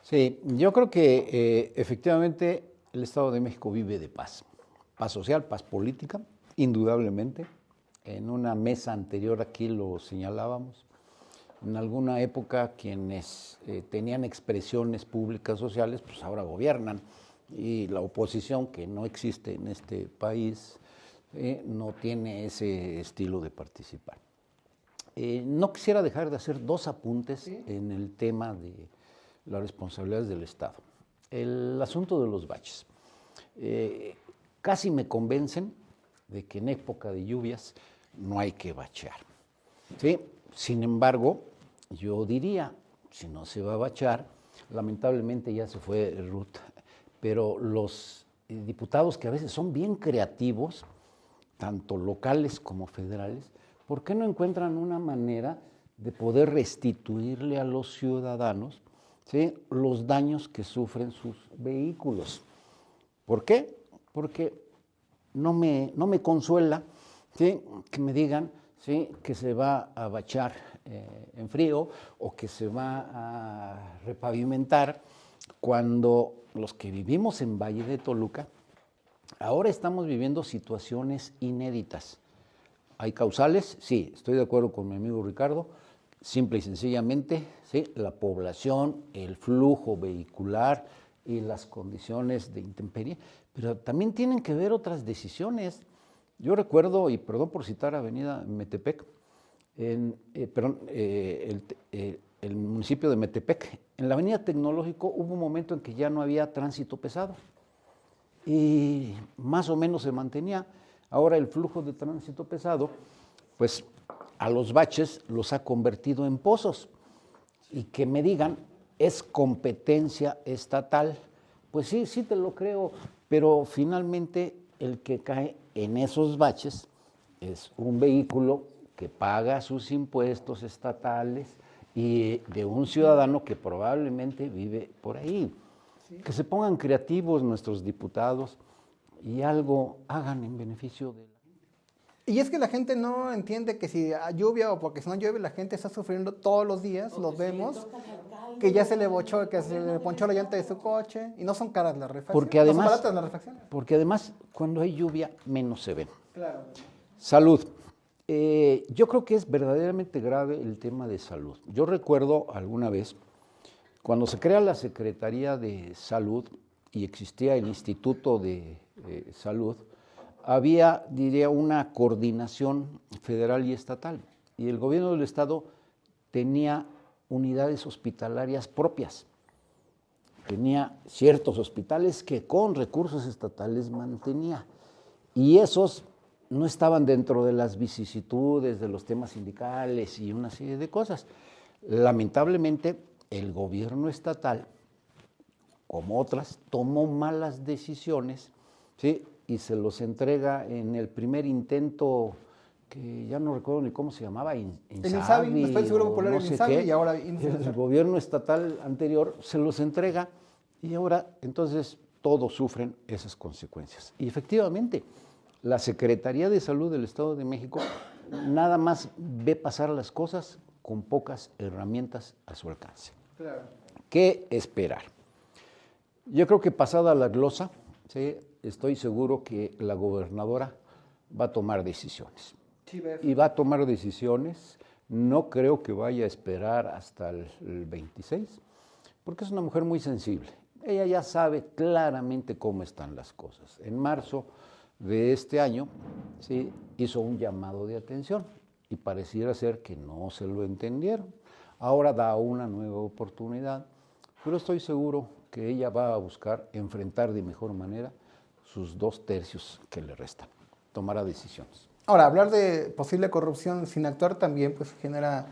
Sí, yo creo que efectivamente el Estado de México vive de paz. Paz social, paz política, indudablemente. En una mesa anterior aquí lo señalábamos. En alguna época quienes tenían expresiones públicas sociales, pues ahora gobiernan. Y la oposición, que no existe en este país, no tiene ese estilo de participar. No quisiera dejar de hacer 2 apuntes en el tema de las responsabilidades del Estado. El asunto de los baches. Casi me convencen de que en época de lluvias no hay que bachear. ¿Sí? Sin embargo, yo diría, si no se va a bachear, lamentablemente ya se fue Ruth, pero los diputados que a veces son bien creativos, tanto locales como federales, ¿por qué no encuentran una manera de poder restituirle a los ciudadanos, ¿sí?, los daños que sufren sus vehículos? ¿Por qué? Porque no me consuela, ¿sí?, que me digan, ¿sí?, que se va a bachar en frío o que se va a repavimentar cuando los que vivimos en Valle de Toluca ahora estamos viviendo situaciones inéditas. ¿Hay causales? Sí, estoy de acuerdo con mi amigo Ricardo. Simple y sencillamente, ¿sí?, la población, el flujo vehicular y las condiciones de intemperie, pero también tienen que ver otras decisiones. Yo recuerdo, y perdón por citar Avenida Metepec, el municipio de Metepec, en la Avenida Tecnológico hubo un momento en que ya no había tránsito pesado y más o menos se mantenía. Ahora el flujo de tránsito pesado, pues a los baches los ha convertido en pozos. Y que me digan, es competencia estatal. Pues sí, sí te lo creo, pero finalmente el que cae en esos baches es un vehículo que paga sus impuestos estatales y de un ciudadano que probablemente vive por ahí. Sí. Que se pongan creativos nuestros diputados y algo hagan en beneficio de la gente. Y es que la gente no entiende que si hay lluvia o porque si no llueve, la gente está sufriendo todos los días, los vemos, que ya se le bochó, que se le ponchó la llanta de su coche, y no son caras las refacciones, porque además, no son baratas las refacciones. Porque además, cuando hay lluvia, menos se ven. Claro. Salud. Yo creo que es verdaderamente grave el tema de salud. Yo recuerdo alguna vez, cuando se crea la Secretaría de Salud y existía el Instituto de Salud, había, diría, una coordinación federal y estatal. Y el gobierno del Estado tenía unidades hospitalarias propias. Tenía ciertos hospitales que con recursos estatales mantenía. Y esos no estaban dentro de las vicisitudes de los temas sindicales y una serie de cosas. Lamentablemente, el gobierno estatal, como otras, tomó malas decisiones, ¿sí?, y se los entrega en el primer intento, que ya no recuerdo ni cómo se llamaba, INSABI, después el Seguro Popular no el INSABI y ahora el gobierno estatal anterior se los entrega y ahora entonces todos sufren esas consecuencias. Y efectivamente, la Secretaría de Salud del Estado de México nada más ve pasar las cosas con pocas herramientas a su alcance. Claro. ¿Qué esperar? Yo creo que pasada la glosa, ¿sí?, estoy seguro que la gobernadora va a tomar decisiones. Sí, y va a tomar decisiones, no creo que vaya a esperar hasta el 26, porque es una mujer muy sensible. Ella ya sabe claramente cómo están las cosas. En marzo de este año, ¿sí?, hizo un llamado de atención y pareciera ser que no se lo entendieron. Ahora da una nueva oportunidad, pero estoy seguro que ella va a buscar enfrentar de mejor manera sus 2 tercios que le restan. Tomará decisiones. Ahora, hablar de posible corrupción sin actuar también pues genera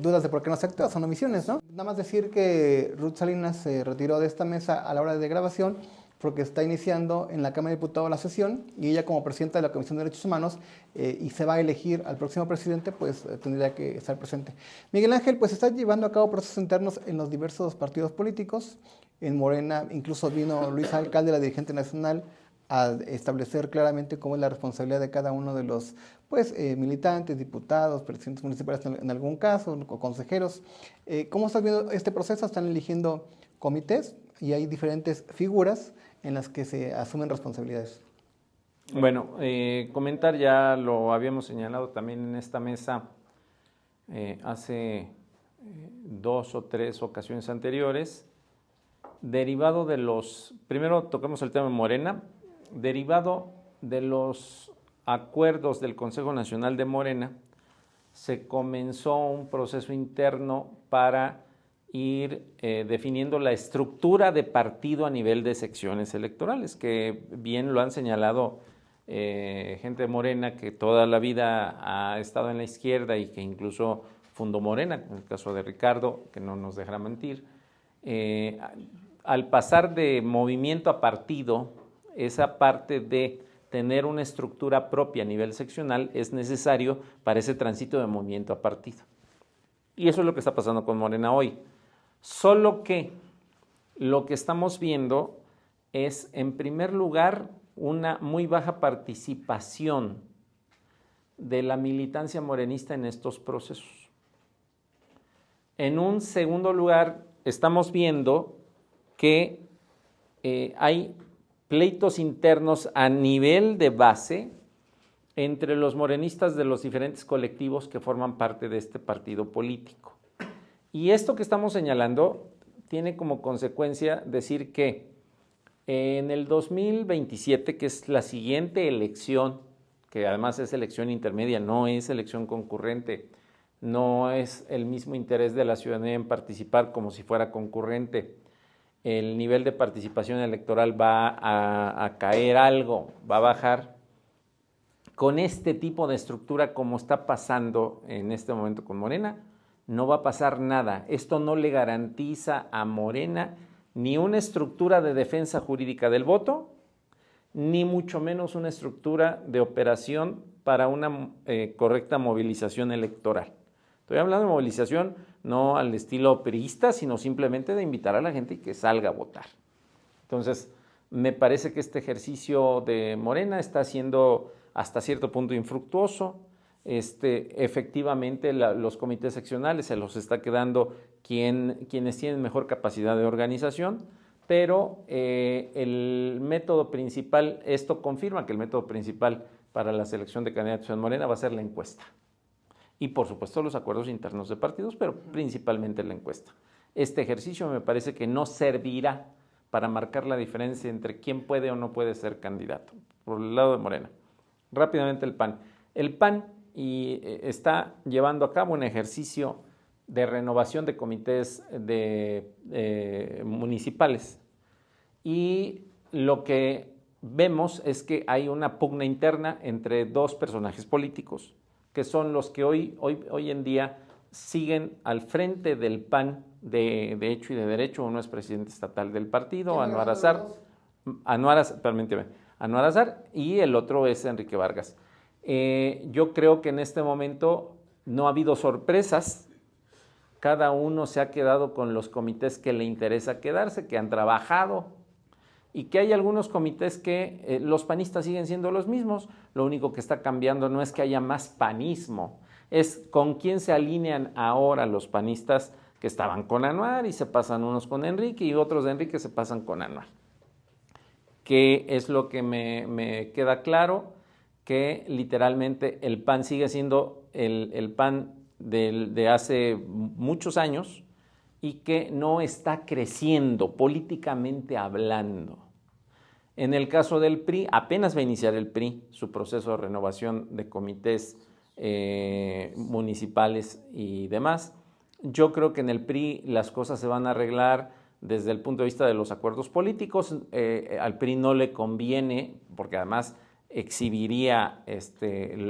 dudas de por qué no se actúa, son omisiones, ¿no? Nada más decir que Ruth Salinas se retiró de esta mesa a la hora de grabación porque está iniciando en la Cámara de Diputados la sesión y ella como presidenta de la Comisión de Derechos Humanos y se va a elegir al próximo presidente, pues tendría que estar presente. Miguel Ángel, pues está llevando a cabo procesos internos en los diversos partidos políticos. En Morena incluso vino Luis Alcalde, la dirigente nacional, a establecer claramente cómo es la responsabilidad de cada uno de los militantes, diputados, presidentes municipales en algún caso, o consejeros. ¿Cómo estás viendo este proceso? Están eligiendo comités y hay diferentes figuras en las que se asumen responsabilidades. Bueno, comentar, ya lo habíamos señalado también en esta mesa hace 2 o 3 ocasiones anteriores, derivado de primero tocamos el tema de Morena, derivado de los acuerdos del Consejo Nacional de Morena, se comenzó un proceso interno para ir definiendo la estructura de partido a nivel de secciones electorales, que bien lo han señalado gente de Morena que toda la vida ha estado en la izquierda y que incluso fundó Morena, en el caso de Ricardo, que no nos dejará mentir. Al pasar de movimiento a partido, esa parte de tener una estructura propia a nivel seccional es necesario para ese tránsito de movimiento a partido. Y eso es lo que está pasando con Morena hoy. Solo que lo que estamos viendo es, en primer lugar, una muy baja participación de la militancia morenista en estos procesos. En un segundo lugar, estamos viendo que hay pleitos internos a nivel de base entre los morenistas de los diferentes colectivos que forman parte de este partido político. Y esto que estamos señalando tiene como consecuencia decir que en el 2027, que es la siguiente elección, que además es elección intermedia, no es elección concurrente, no es el mismo interés de la ciudadanía en participar como si fuera concurrente, el nivel de participación electoral va a caer algo, va a bajar. Con este tipo de estructura como está pasando en este momento con Morena, no va a pasar nada. Esto no le garantiza a Morena ni una estructura de defensa jurídica del voto, ni mucho menos una estructura de operación para una correcta movilización electoral. Estoy hablando de movilización no al estilo priista, sino simplemente de invitar a la gente que salga a votar. Entonces, me parece que este ejercicio de Morena está siendo hasta cierto punto infructuoso. Efectivamente, los comités seccionales se los está quedando quienes tienen mejor capacidad de organización, pero el método principal, esto confirma que el método principal para la selección de candidatos en Morena va a ser la encuesta. Y por supuesto los acuerdos internos de partidos, pero principalmente la encuesta. Este ejercicio me parece que no servirá para marcar la diferencia entre quién puede o no puede ser candidato, por el lado de Morena. Rápidamente el PAN. El PAN está llevando a cabo un ejercicio de renovación de comités municipales. Y lo que vemos es que hay una pugna interna entre dos personajes políticos, que son los que hoy en día siguen al frente del PAN de hecho y de derecho. Uno es presidente estatal del partido, Anuar Azar, y el otro es Enrique Vargas. Yo creo que en este momento no ha habido sorpresas, cada uno se ha quedado con los comités que le interesa quedarse, que han trabajado, y que hay algunos comités que los panistas siguen siendo los mismos. Lo único que está cambiando no es que haya más panismo, es con quién se alinean ahora los panistas que estaban con Anuar y se pasan unos con Enrique y otros de Enrique se pasan con Anuar. Que es lo que me queda claro, que literalmente el PAN sigue siendo el PAN de hace muchos años y que no está creciendo políticamente hablando. En el caso del PRI, apenas va a iniciar el PRI su proceso de renovación de comités municipales y demás. Yo creo que en el PRI las cosas se van a arreglar desde el punto de vista de los acuerdos políticos. Al PRI no le conviene, porque además exhibiría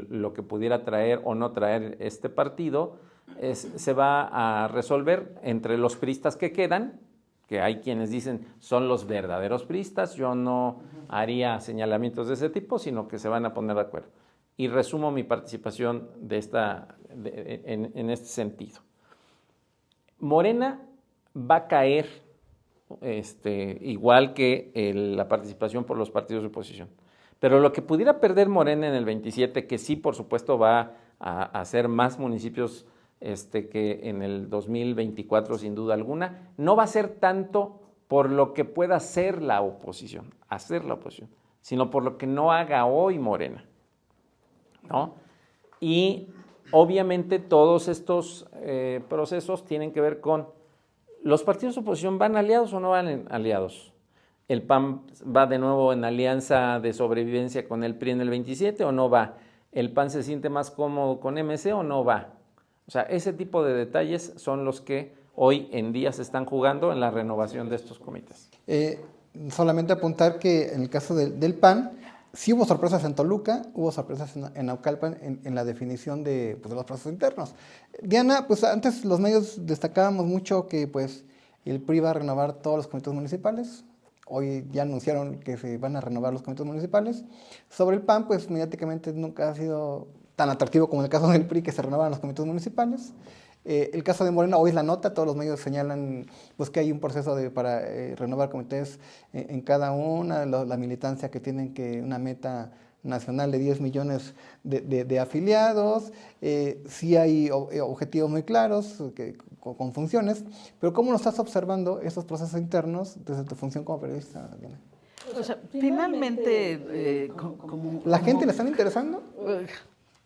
lo que pudiera traer o no traer este partido, se va a resolver entre los priistas que quedan, que hay quienes dicen son los verdaderos priistas. Yo no haría señalamientos de ese tipo, sino que se van a poner de acuerdo. Y resumo mi participación en este sentido. Morena va a caer igual que la participación por los partidos de oposición. Pero lo que pudiera perder Morena en el 27, que sí, por supuesto, va a hacer más municipios que en el 2024, sin duda alguna, no va a ser tanto por lo que pueda hacer la oposición, sino por lo que no haga hoy Morena, ¿no? Y obviamente todos estos procesos tienen que ver con los partidos de oposición. ¿Van aliados o no van aliados? ¿El PAN va de nuevo en alianza de sobrevivencia con el PRI en el 27 o no va? ¿El PAN se siente más cómodo con MC o no va? O sea, ese tipo de detalles son los que hoy en día se están jugando en la renovación de estos comités. Solamente apuntar que en el caso del PAN, sí hubo sorpresas en Toluca, hubo sorpresas en Naucalpan en la definición de los procesos internos. Diana, pues antes los medios destacábamos mucho que pues el PRI va a renovar todos los comités municipales. Hoy ya anunciaron que se van a renovar los comités municipales. Sobre el PAN, pues mediáticamente nunca ha sido tan atractivo como en el caso del PRI, que se renovaran los comités municipales. El caso de Morena, hoy es la nota, todos los medios señalan pues, que hay un proceso para renovar comités en cada una, la militancia que tienen una meta nacional de 10 millones de afiliados, sí hay objetivos muy claros con funciones, pero ¿cómo lo estás observando esos procesos internos desde tu función como periodista, Diana? O sea, finalmente, ¿La gente le están interesando?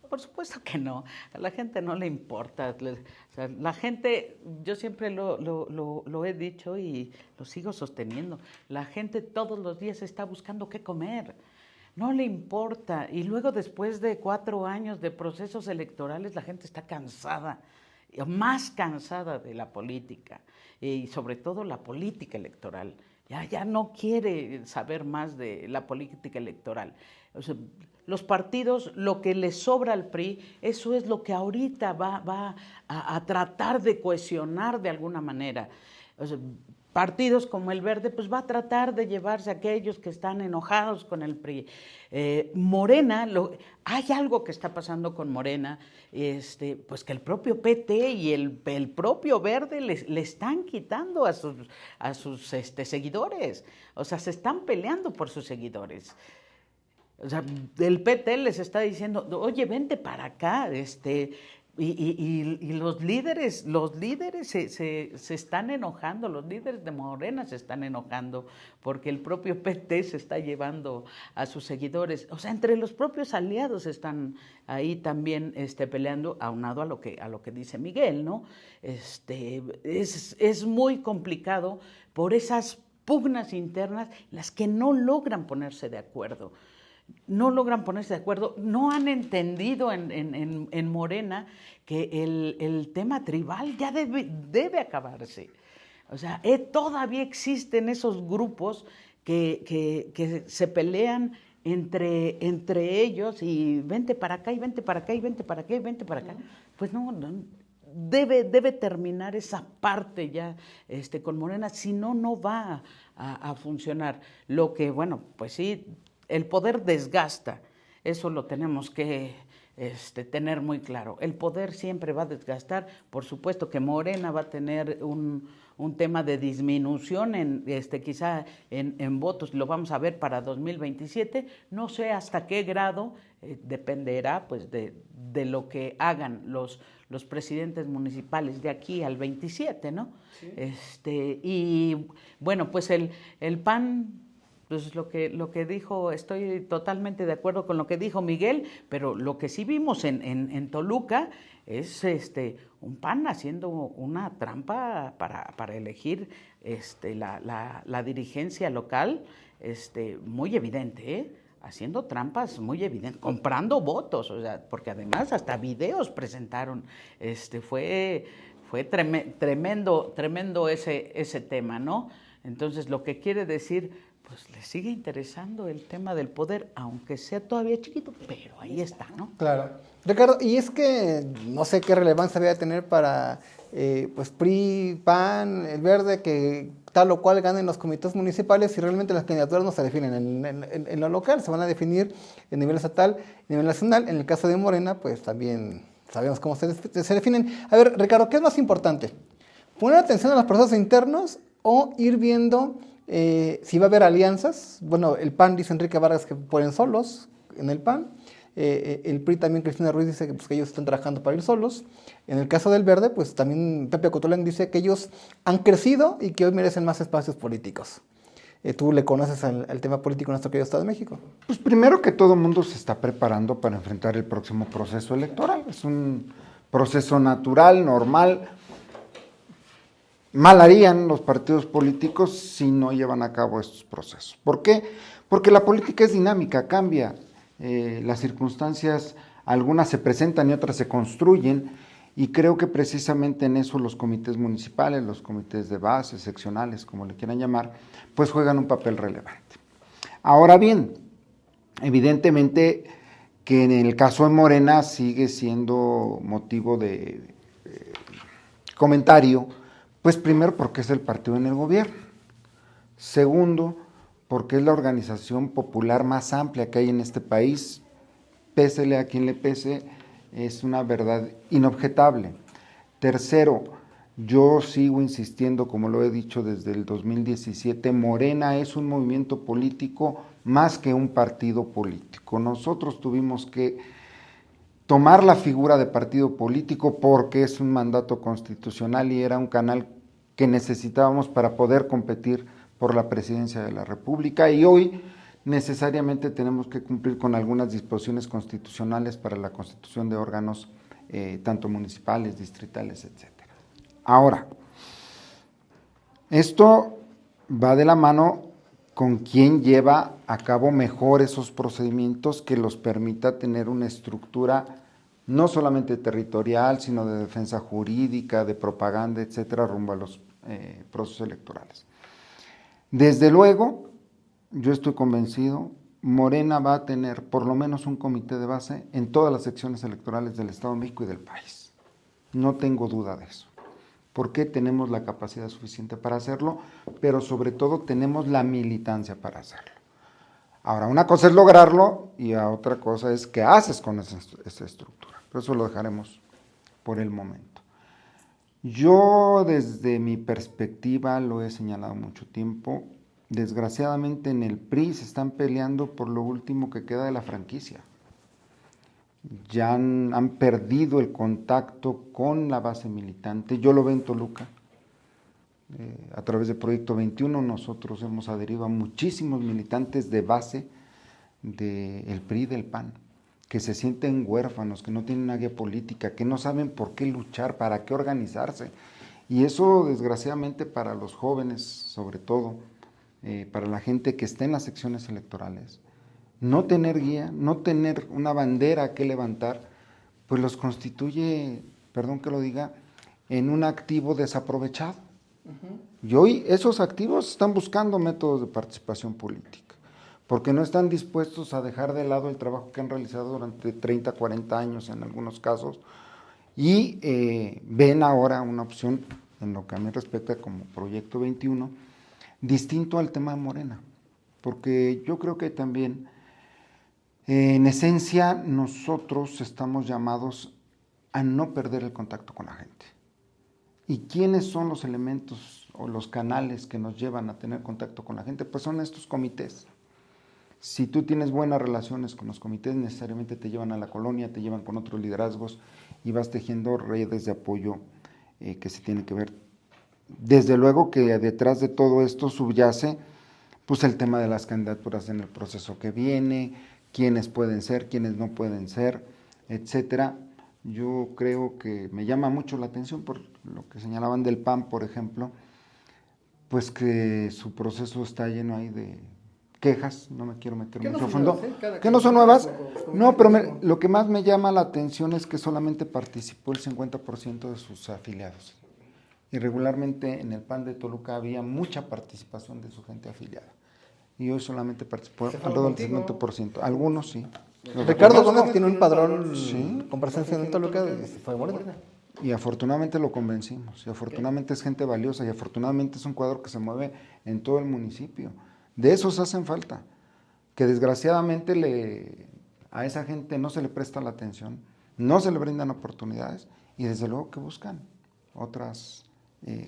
Por supuesto que no, a la gente no le importa. O sea, la gente, yo siempre lo he dicho y lo sigo sosteniendo, la gente todos los días está buscando qué comer, no le importa. Y luego después de 4 años de procesos electorales, la gente está cansada, más cansada de la política y sobre todo la política electoral. Ya no quiere saber más de la política electoral. O sea, los partidos, lo que les sobra al PRI, eso es lo que ahorita va a tratar de cohesionar de alguna manera. O sea, partidos como el Verde, pues va a tratar de llevarse a aquellos que están enojados con el PRI. Morena, hay algo que está pasando con Morena, pues que el propio PT y el propio Verde le están quitando a sus seguidores. O sea, se están peleando por sus seguidores. O sea, el PT les está diciendo, oye, vente para acá, y los líderes se están enojando, los líderes de Morena se están enojando porque el propio PT se está llevando a sus seguidores. O sea, entre los propios aliados están ahí también peleando, aunado a lo que dice Miguel, ¿no? Es muy complicado por esas pugnas internas, las que no logran ponerse de acuerdo. No han entendido en Morena que el tema tribal ya debe acabarse. O sea, todavía existen esos grupos que se pelean entre ellos y vente para acá y vente para acá y vente para acá y vente para acá. Pues no debe terminar esa parte ya con Morena, si no va a funcionar. Lo que, bueno, pues sí, el poder desgasta, eso lo tenemos que tener muy claro. El poder siempre va a desgastar. Por supuesto que Morena va a tener un tema de disminución quizá en votos, lo vamos a ver para 2027, no sé hasta qué grado, dependerá pues de lo que hagan los presidentes municipales de aquí al 27, ¿no? Sí. Y bueno, pues el PAN... Pues lo que dijo, estoy totalmente de acuerdo con lo que dijo Miguel, pero lo que sí vimos en Toluca es un PAN haciendo una trampa para elegir la dirigencia local, muy evidente, haciendo trampas muy evidentes, comprando votos, o sea, porque además hasta videos presentaron, fue tremendo ese tema, ¿no? Entonces, lo que quiere decir, pues le sigue interesando el tema del poder, aunque sea todavía chiquito, pero ahí está, ¿no? Claro. Ricardo, y es que no sé qué relevancia debe tener para pues PRI, PAN, el Verde, que tal o cual ganen los comités municipales si realmente las candidaturas no se definen en lo local, se van a definir en nivel estatal, en nivel nacional. En el caso de Morena, pues también sabemos cómo se definen. A ver, Ricardo, ¿qué es más importante? ¿Poner atención a los procesos internos o ir viendo si va a haber alianzas? Bueno, el PAN dice Enrique Vargas que pueden solos en el PAN. El PRI también, Cristina Ruiz, dice que, pues, que ellos están trabajando para ir solos. En el caso del Verde, pues también Pepe Cotulén dice que ellos han crecido y que hoy merecen más espacios políticos. ¿Tú le conoces al tema político en nuestro querido Estado de México? Pues primero que todo el mundo se está preparando para enfrentar el próximo proceso electoral. Es un proceso natural, normal. Mal harían los partidos políticos si no llevan a cabo estos procesos. ¿Por qué? Porque la política es dinámica, cambia. Las circunstancias, algunas se presentan y otras se construyen, y creo que precisamente en eso los comités municipales, los comités de base, seccionales, como le quieran llamar, pues juegan un papel relevante. Ahora bien, evidentemente que en el caso de Morena sigue siendo motivo de comentario, pues primero porque es el partido en el gobierno, segundo porque es la organización popular más amplia que hay en este país, pésele a quien le pese, es una verdad inobjetable. Tercero, yo sigo insistiendo, como lo he dicho desde el 2017, Morena es un movimiento político más que un partido político. Nosotros tuvimos que tomar la figura de partido político porque es un mandato constitucional y era un canal que necesitábamos para poder competir por la presidencia de la República, y hoy necesariamente tenemos que cumplir con algunas disposiciones constitucionales para la constitución de órganos tanto municipales, distritales, etc. Ahora, esto va de la mano con quien lleva a cabo mejor esos procedimientos que los permita tener una estructura no solamente territorial, sino de defensa jurídica, de propaganda, etcétera, rumbo a los procesos electorales. Desde luego, yo estoy convencido, Morena va a tener por lo menos un comité de base en todas las secciones electorales del Estado de México y del país. No tengo duda de eso, porque tenemos la capacidad suficiente para hacerlo, pero sobre todo tenemos la militancia para hacerlo. Ahora, una cosa es lograrlo y otra cosa es qué haces con esa estructura, pero eso lo dejaremos por el momento. Yo desde mi perspectiva lo he señalado mucho tiempo, desgraciadamente en el PRI se están peleando por lo último que queda de la franquicia. Ya han perdido el contacto con la base militante, yo lo veo en Toluca. A través de Proyecto 21 nosotros hemos adherido a muchísimos militantes de base del PRI y del PAN, que se sienten huérfanos, que no tienen una guía política, que no saben por qué luchar, para qué organizarse. Y eso, desgraciadamente, para los jóvenes, sobre todo, para la gente que está en las secciones electorales, no tener guía, no tener una bandera que levantar, pues los constituye, perdón que lo diga, en un activo desaprovechado. Y hoy esos activos están buscando métodos de participación política, porque no están dispuestos a dejar de lado el trabajo que han realizado durante 30, 40 años en algunos casos, y ven ahora una opción, en lo que a mí respecta, como Proyecto 21, distinto al tema de Morena, porque yo creo que también, en esencia, nosotros estamos llamados a no perder el contacto con la gente. ¿Y quiénes son los elementos o los canales que nos llevan a tener contacto con la gente? Pues son estos comités. Si tú tienes buenas relaciones con los comités, necesariamente te llevan a la colonia, te llevan con otros liderazgos y vas tejiendo redes de apoyo que se tienen que ver. Desde luego que detrás de todo esto subyace pues el tema de las candidaturas en el proceso que viene, quiénes pueden ser, quiénes no pueden ser, etcétera. Yo creo que me llama mucho la atención por lo que señalaban del PAN, por ejemplo, pues que su proceso está lleno ahí de quejas, no me quiero meter mucho a fondo, que no son nuevas, no, pero lo que más me llama la atención es que solamente participó el 50% de sus afiliados. Y regularmente en el PAN de Toluca había mucha participación de su gente afiliada. y hoy solamente participó alrededor del 50%. Algunos sí. Ricardo Gómez tiene un padrón Sí. con presencia en Toluca y se fue Morena. Y afortunadamente lo convencimos, y afortunadamente es gente valiosa, y afortunadamente es un cuadro que se mueve en todo el municipio. De esos hacen falta, que desgraciadamente a esa gente no se le presta la atención, no se le brindan oportunidades, y desde luego que buscan otros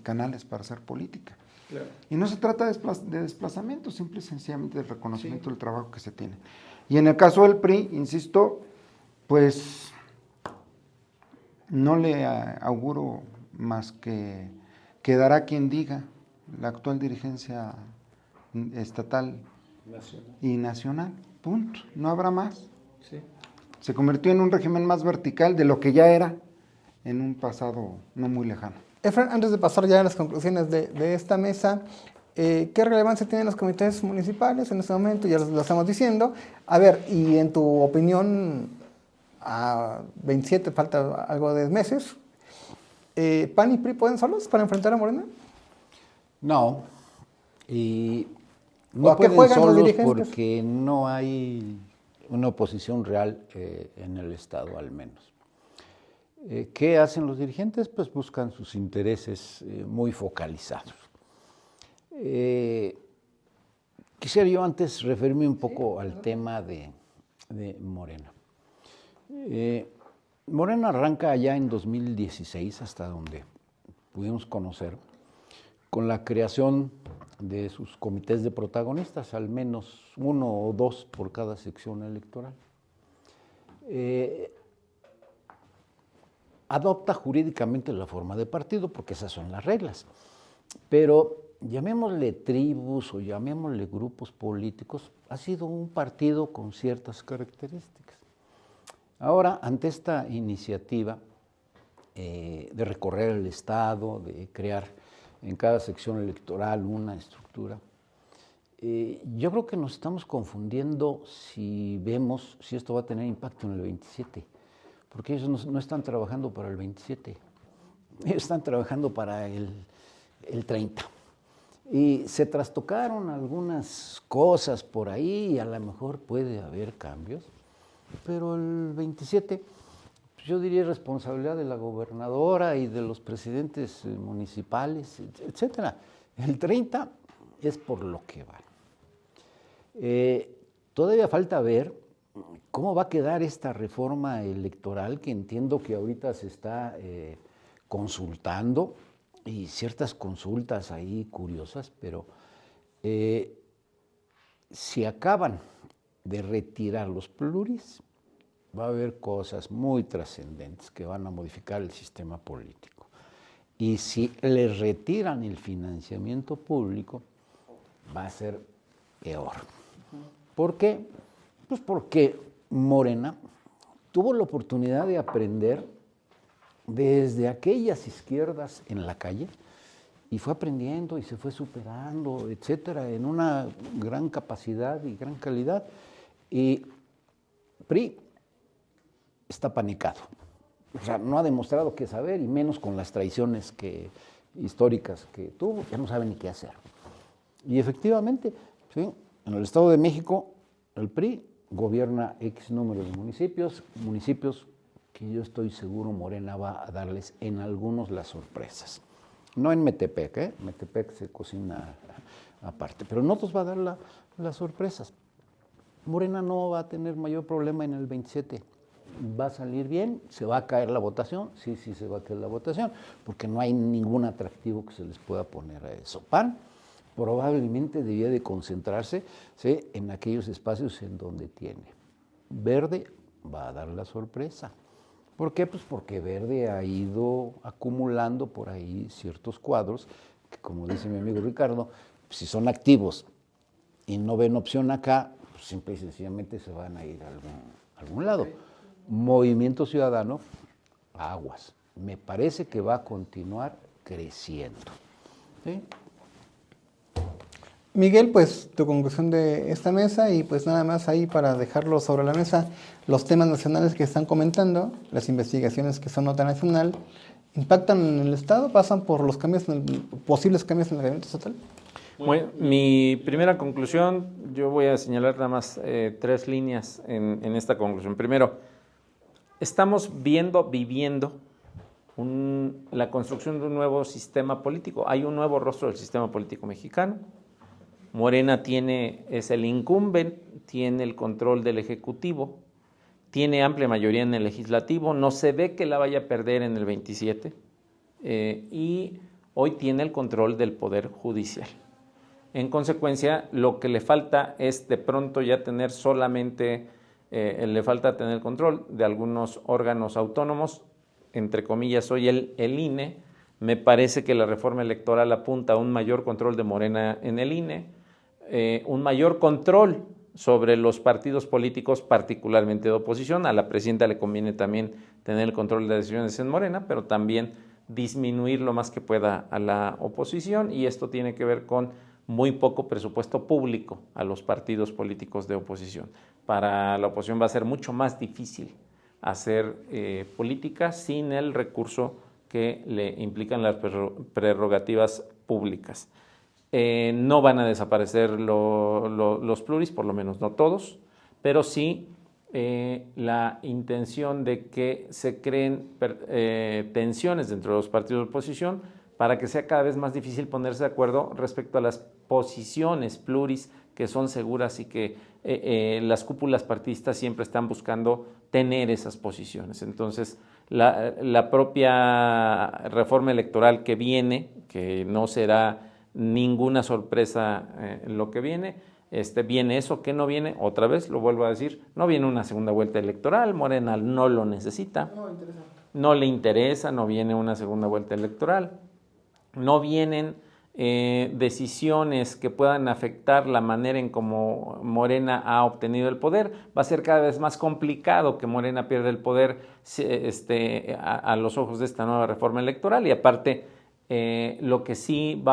canales para hacer política. Claro. Y no se trata de desplazamiento, simple y sencillamente del reconocimiento del trabajo que se tiene. Y en el caso del PRI, insisto, pues no le auguro más que quedará quien diga, la actual dirigencia estatal y nacional, punto, no habrá más. Sí. Se convirtió en un régimen más vertical de lo que ya era en un pasado no muy lejano. Efraín, antes de pasar ya a las conclusiones de esta mesa, ¿qué relevancia tienen los comités municipales en este momento? Ya lo estamos diciendo. A ver, y en tu opinión, a 27 falta algo de meses, ¿PAN y PRI pueden solos para enfrentar a Morena? No, y ¿O no a qué pueden juegan los solos dirigentes? porque no hay una oposición real en el Estado, al menos. ¿Qué hacen los dirigentes? Pues buscan sus intereses muy focalizados. Quisiera yo antes referirme un poco al tema de Morena. Morena arranca allá en 2016, hasta donde pudimos conocer, con la creación de sus comités de protagonistas, al menos 1 o 2 por cada sección electoral. Adopta jurídicamente la forma de partido, porque esas son las reglas, pero llamémosle tribus o llamémosle grupos políticos, ha sido un partido con ciertas características. Ahora, ante esta iniciativa de recorrer el Estado, de crear en cada sección electoral una estructura, yo creo que nos estamos confundiendo si vemos si esto va a tener impacto en el 27, porque ellos no están trabajando para el 27, ellos están trabajando para el 30. Y se trastocaron algunas cosas por ahí y a lo mejor puede haber cambios, pero el 27, yo diría responsabilidad de la gobernadora y de los presidentes municipales, etcétera. El 30 es por lo que vale. Todavía falta ver cómo va a quedar esta reforma electoral, que entiendo que ahorita se está consultando, y ciertas consultas ahí curiosas, pero si acaban de retirar los pluris, va a haber cosas muy trascendentes que van a modificar el sistema político. Y si les retiran el financiamiento público, va a ser peor. ¿Por qué? Pues porque Morena tuvo la oportunidad de aprender desde aquellas izquierdas en la calle y fue aprendiendo y se fue superando, etcétera, en una gran capacidad y gran calidad. Y PRI está panicado. O sea, no ha demostrado qué saber, y menos con las traiciones históricas que tuvo, ya no sabe ni qué hacer. Y efectivamente, ¿sí?, en el Estado de México, el PRI gobierna X número de municipios que yo estoy seguro Morena va a darles en algunos las sorpresas. No en Metepec, Metepec se cocina aparte, pero en otros va a dar las sorpresas. Morena no va a tener mayor problema en el 27. Va a salir bien, se va a caer la votación, sí se va a caer la votación, porque no hay ningún atractivo que se les pueda poner a eso. PAN probablemente debía de concentrarse, ¿sí?, en aquellos espacios en donde tiene. Verde va a dar la sorpresa. ¿Por qué? Pues porque Verde ha ido acumulando por ahí ciertos cuadros que, como dice mi amigo Ricardo, si son activos y no ven opción acá, pues simple y sencillamente se van a ir a algún lado. Movimiento Ciudadano, aguas. Me parece que va a continuar creciendo. ¿Sí? Miguel, pues tu conclusión de esta mesa, y pues nada más ahí para dejarlo sobre la mesa, los temas nacionales que están comentando, las investigaciones que son nota nacional, ¿impactan en el Estado? ¿Pasan por los cambios, posibles cambios en el gabinete estatal? Bueno, mi primera conclusión, yo voy a señalar nada más 3 líneas en esta conclusión. Primero, estamos viviendo la construcción de un nuevo sistema político. Hay un nuevo rostro del sistema político mexicano. Morena es el incumbent, tiene el control del Ejecutivo, tiene amplia mayoría en el Legislativo, no se ve que la vaya a perder en el 27 y hoy tiene el control del Poder Judicial. En consecuencia, lo que le falta es de pronto ya tener solamente, le falta tener control de algunos órganos autónomos, entre comillas, hoy el INE. Me parece que la reforma electoral apunta a un mayor control de Morena en el INE, un mayor control sobre los partidos políticos, particularmente de oposición. A la presidenta le conviene también tener el control de decisiones en Morena, pero también disminuir lo más que pueda a la oposición, y esto tiene que ver con muy poco presupuesto público a los partidos políticos de oposición. Para la oposición va a ser mucho más difícil hacer política sin el recurso que le implican las prerrogativas públicas. No van a desaparecer los pluris, por lo menos no todos, pero sí la intención de que se creen tensiones dentro de los partidos de oposición para que sea cada vez más difícil ponerse de acuerdo respecto a las posiciones pluris que son seguras y que las cúpulas partidistas siempre están buscando tener esas posiciones. Entonces, la propia reforma electoral que viene, que no será ninguna sorpresa lo que viene, viene eso, que no viene, otra vez lo vuelvo a decir, no viene una segunda vuelta electoral, Morena no lo necesita, no le interesa, no viene una segunda vuelta electoral, no vienen decisiones que puedan afectar la manera en cómo Morena ha obtenido el poder. Va a ser cada vez más complicado que Morena pierda el poder a los ojos de esta nueva reforma electoral, y aparte lo que sí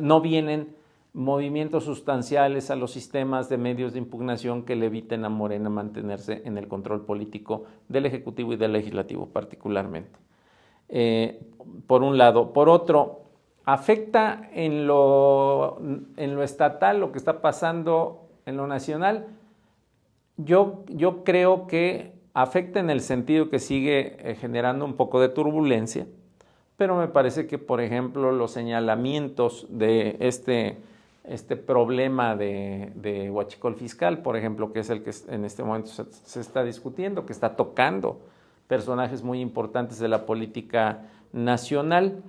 no vienen movimientos sustanciales a los sistemas de medios de impugnación que le eviten a Morena mantenerse en el control político del Ejecutivo y del Legislativo particularmente. Por un lado. Por otro, afecta en lo estatal lo que está pasando en lo nacional. Yo creo que afecta en el sentido que sigue generando un poco de turbulencia, pero me parece que, por ejemplo, los señalamientos de este problema de huachicol fiscal, por ejemplo, que es el que en este momento se está discutiendo, que está tocando personajes muy importantes de la política nacional.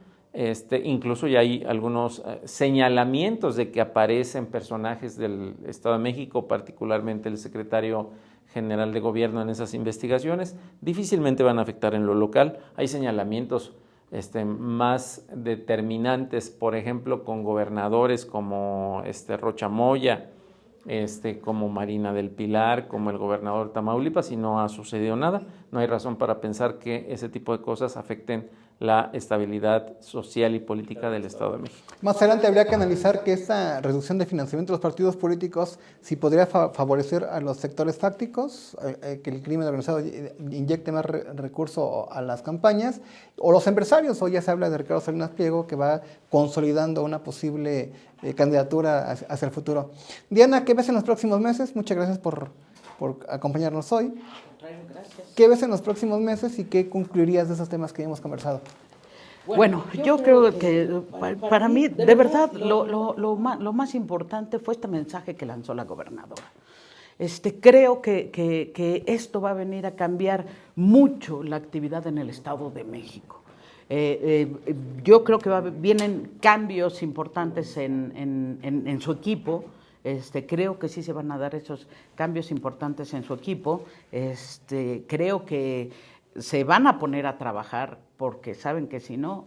Incluso ya hay algunos señalamientos de que aparecen personajes del Estado de México, particularmente el secretario general de gobierno, en esas investigaciones. Difícilmente van a afectar en lo local. Hay señalamientos más determinantes, por ejemplo, con gobernadores como Rocha Moya, como Marina del Pilar, como el gobernador de Tamaulipas, y no ha sucedido nada. No hay razón para pensar que ese tipo de cosas afecten la estabilidad social y política del Estado de México. Más adelante habría que analizar que esta reducción de financiamiento de los partidos políticos si podría favorecer a los sectores fácticos, que el crimen organizado inyecte más recursos a las campañas, o los empresarios. Hoy ya se habla de Ricardo Salinas Pliego, que va consolidando una posible candidatura hacia el futuro. Diana, ¿qué ves en los próximos meses? Muchas gracias por acompañarnos hoy. Gracias. ¿Qué ves en los próximos meses y qué concluirías de esos temas que hemos conversado? Bueno, yo creo que para mí, de verdad, lo más importante fue este mensaje que lanzó la gobernadora. Creo que esto va a venir a cambiar mucho la actividad en el Estado de México. Yo creo que vienen cambios importantes en su equipo. Creo que sí se van a dar esos cambios importantes en su equipo. Creo que se van a poner a trabajar, porque saben que si no,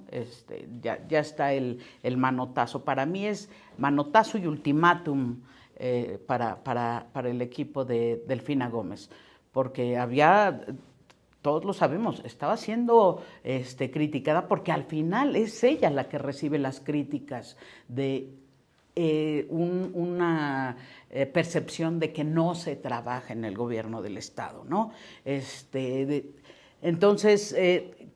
ya está el manotazo. Para mí es manotazo y ultimátum para el equipo de Delfina Gómez, porque todos lo sabemos, estaba siendo criticada, porque al final es ella la que recibe las críticas de una percepción de que no se trabaja en el gobierno del Estado, ¿no? Entonces,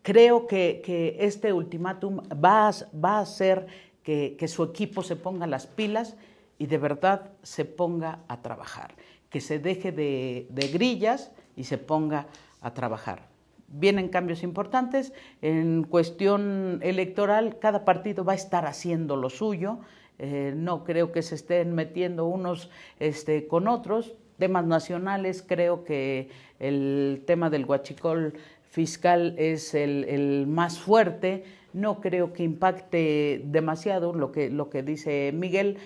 creo que este ultimátum va a ser que su equipo se ponga las pilas y de verdad se ponga a trabajar, que se deje de grillas y se ponga a trabajar. Vienen cambios importantes. En cuestión electoral, cada partido va a estar haciendo lo suyo. No creo que se estén metiendo unos con otros. Temas nacionales, creo que el tema del huachicol fiscal es el más fuerte. No creo que impacte demasiado lo que dice Miguel.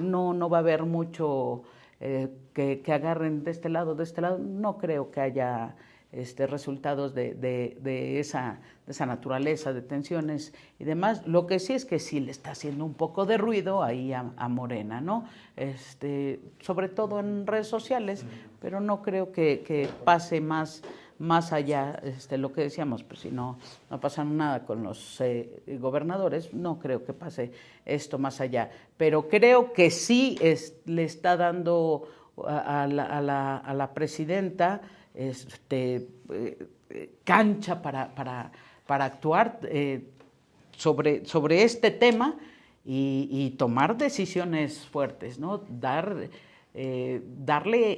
No va a haber mucho que agarren de este lado. No creo que haya resultados de esa naturaleza, de tensiones y demás. Lo que sí es que sí le está haciendo un poco de ruido ahí a Morena, ¿no? Sobre todo en redes sociales, pero no creo que pase más allá, lo que decíamos, pues si no pasa nada con los gobernadores, no creo que pase esto más allá. Pero creo que sí le está dando a la presidenta cancha para actuar sobre este tema y tomar decisiones fuertes, ¿no? Darle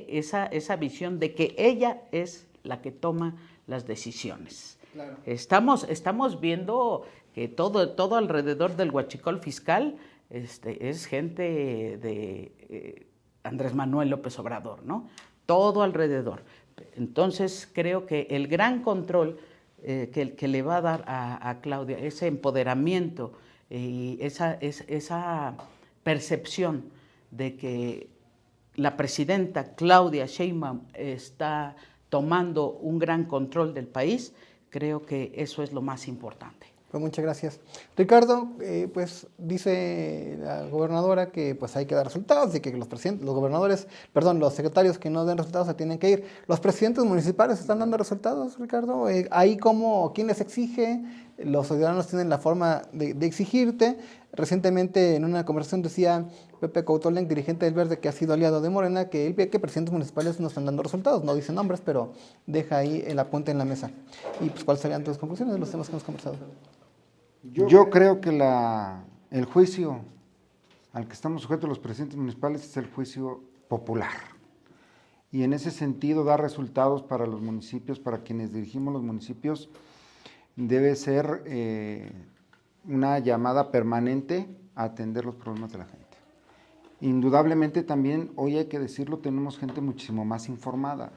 esa visión de que ella es la que toma las decisiones. Claro. Estamos viendo que todo alrededor del huachicol fiscal es gente de Andrés Manuel López Obrador, ¿no? Todo alrededor. Entonces creo que el gran control que le va a dar a Claudia, ese empoderamiento y esa percepción de que la presidenta Claudia Sheinbaum está tomando un gran control del país, creo que eso es lo más importante. Pues muchas gracias. Ricardo, pues dice la gobernadora que pues hay que dar resultados y que los secretarios que no den resultados se tienen que ir. ¿Los presidentes municipales están dando resultados, Ricardo? ¿Ahí quién les exige? Los ciudadanos tienen la forma de exigirte. Recientemente en una conversación decía Pepe Coutolenc, dirigente del Verde, que ha sido aliado de Morena, que él ve que presidentes municipales no están dando resultados. No dice nombres, pero deja ahí el apunte en la mesa. Y pues, ¿cuáles serían tus conclusiones de los temas que hemos conversado? Yo creo que el juicio al que estamos sujetos los presidentes municipales es el juicio popular. Y en ese sentido, dar resultados para los municipios, para quienes dirigimos los municipios, debe ser una llamada permanente a atender los problemas de la gente. Indudablemente también, hoy hay que decirlo, tenemos gente muchísimo más informada.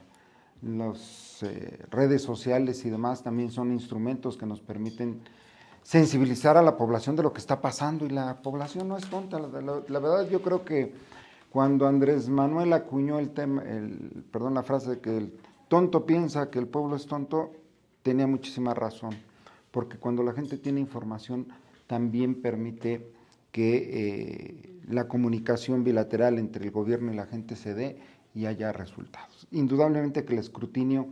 Las redes sociales y demás también son instrumentos que nos permiten sensibilizar a la población de lo que está pasando, y la población no es tonta. La verdad, yo creo que cuando Andrés Manuel acuñó la frase de que el tonto piensa que el pueblo es tonto, tenía muchísima razón, porque cuando la gente tiene información también permite que la comunicación bilateral entre el gobierno y la gente se dé y haya resultados. Indudablemente que el escrutinio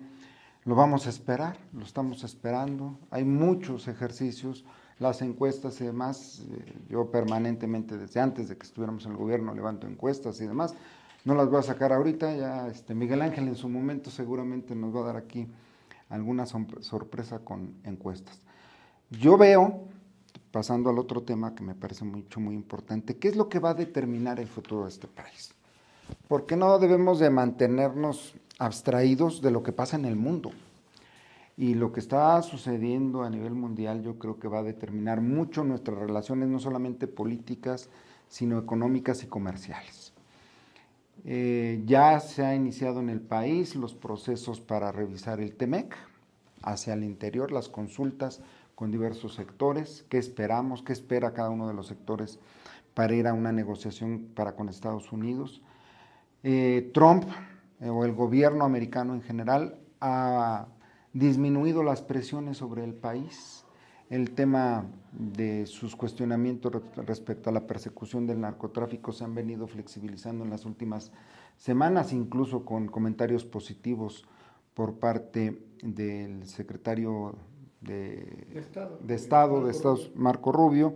lo vamos a esperar, lo estamos esperando, hay muchos ejercicios, las encuestas y demás. Yo permanentemente, desde antes de que estuviéramos en el gobierno, levanto encuestas y demás. No las voy a sacar ahorita, ya Miguel Ángel en su momento seguramente nos va a dar aquí alguna sorpresa con encuestas. Yo veo, pasando al otro tema que me parece muy importante, ¿qué es lo que va a determinar el futuro de este país? Porque no debemos de mantenernos abstraídos de lo que pasa en el mundo. Y lo que está sucediendo a nivel mundial yo creo que va a determinar mucho nuestras relaciones, no solamente políticas, sino económicas y comerciales. Ya se ha iniciado en el país los procesos para revisar el TEMEC hacia el interior, las consultas con diversos sectores. ¿Qué esperamos? ¿Qué espera cada uno de los sectores para ir a una negociación con Estados Unidos? Trump o el gobierno americano en general ha disminuido las presiones sobre el país. El tema de sus cuestionamientos respecto a la persecución del narcotráfico se han venido flexibilizando en las últimas semanas, incluso con comentarios positivos por parte del secretario de Estado, Marco Rubio,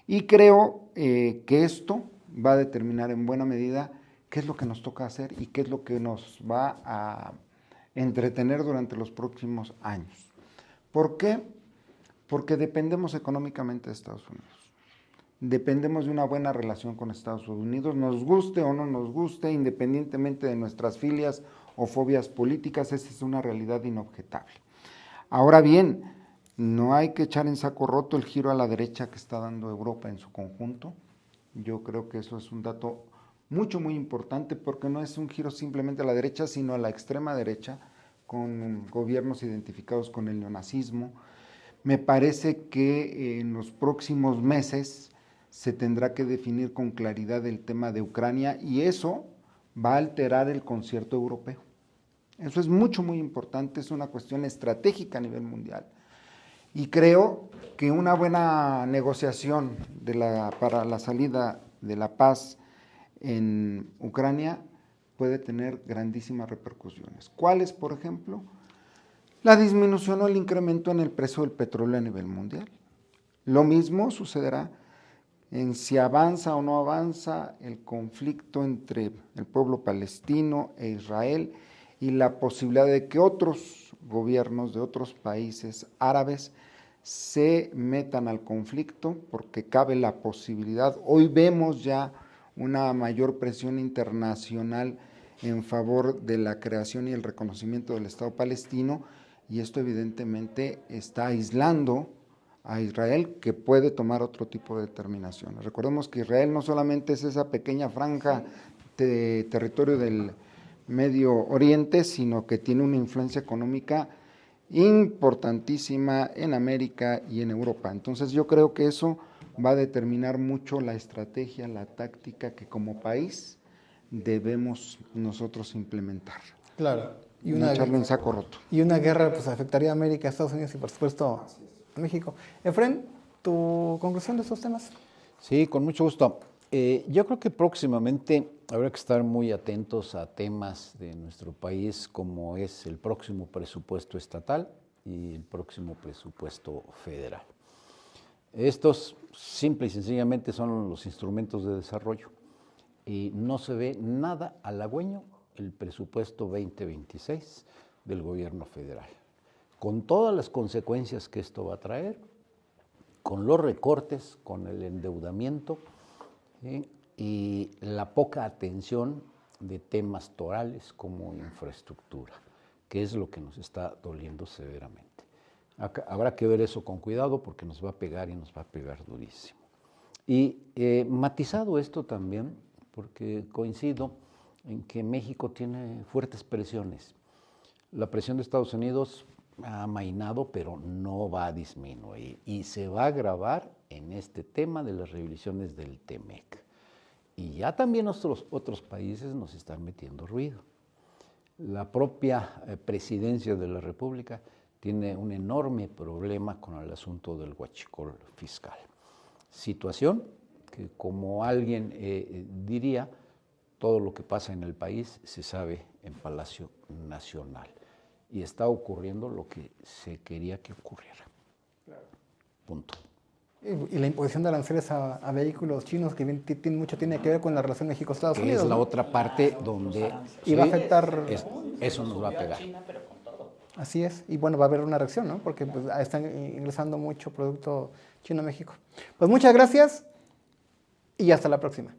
y creo que esto va a determinar en buena medida qué es lo que nos toca hacer y qué es lo que nos va a entretener durante los próximos años. ¿Por qué? Porque dependemos económicamente de Estados Unidos. dependemos de una buena relación con Estados Unidos, nos guste o no nos guste, independientemente de nuestras filias o fobias políticas, esa es una realidad inobjetable. Ahora bien, no hay que echar en saco roto el giro a la derecha que está dando Europa en su conjunto. Yo creo que eso es un dato muy importante, porque no es un giro simplemente a la derecha, sino a la extrema derecha, con gobiernos identificados con el neonazismo. Me parece que en los próximos meses se tendrá que definir con claridad el tema de Ucrania, y eso va a alterar el concierto europeo. Eso es muy importante, es una cuestión estratégica a nivel mundial. Y creo que una buena negociación para la salida de la paz en Ucrania puede tener grandísimas repercusiones. ¿Cuáles, por ejemplo? La disminución o el incremento en el precio del petróleo a nivel mundial. Lo mismo sucederá en si avanza o no avanza el conflicto entre el pueblo palestino e Israel, y la posibilidad de que otros gobiernos de otros países árabes se metan al conflicto, porque cabe la posibilidad. Hoy vemos ya una mayor presión internacional en favor de la creación y el reconocimiento del Estado palestino, y esto evidentemente está aislando a Israel, que puede tomar otro tipo de determinaciones. Recordemos que Israel no solamente es esa pequeña franja de territorio del Medio Oriente, sino que tiene una influencia económica importantísima en América y en Europa. Entonces yo creo que eso va a determinar mucho la estrategia, la táctica que como país debemos nosotros implementar. Claro. Y no echarlo en saco roto. Y una guerra pues afectaría a América, a Estados Unidos y por supuesto a México. Efren, ¿tu conclusión de estos temas? Sí, con mucho gusto. Yo creo que próximamente habrá que estar muy atentos a temas de nuestro país, como es el próximo presupuesto estatal y el próximo presupuesto federal. Estos simple y sencillamente son los instrumentos de desarrollo, y no se ve nada halagüeño el presupuesto 2026 del gobierno federal, con todas las consecuencias que esto va a traer, con los recortes, con el endeudamiento, ¿sí?, y la poca atención de temas torales como infraestructura, que es lo que nos está doliendo severamente. Habrá que ver eso con cuidado, porque nos va a pegar y nos va a pegar durísimo. Y matizado esto también, porque coincido en que México tiene fuertes presiones. La presión de Estados Unidos ha amainado, pero no va a disminuir, y se va a agravar en este tema de las revisiones del TEMEC. Y ya también otros países nos están metiendo ruido. La propia presidencia de la República tiene un enorme problema con el asunto del huachicol fiscal. Situación que, como alguien diría, todo lo que pasa en el país se sabe en Palacio Nacional. Y está ocurriendo lo que se quería que ocurriera. Punto. Y la imposición de aranceles a vehículos chinos, que tiene que ver con la relación México-Estados Unidos. Es la ¿no? otra parte donde y va a afectar. Eso nos va a pegar. Así es, y bueno, va a haber una reacción, ¿no? Porque pues, están ingresando mucho producto chino a México. Pues muchas gracias y hasta la próxima.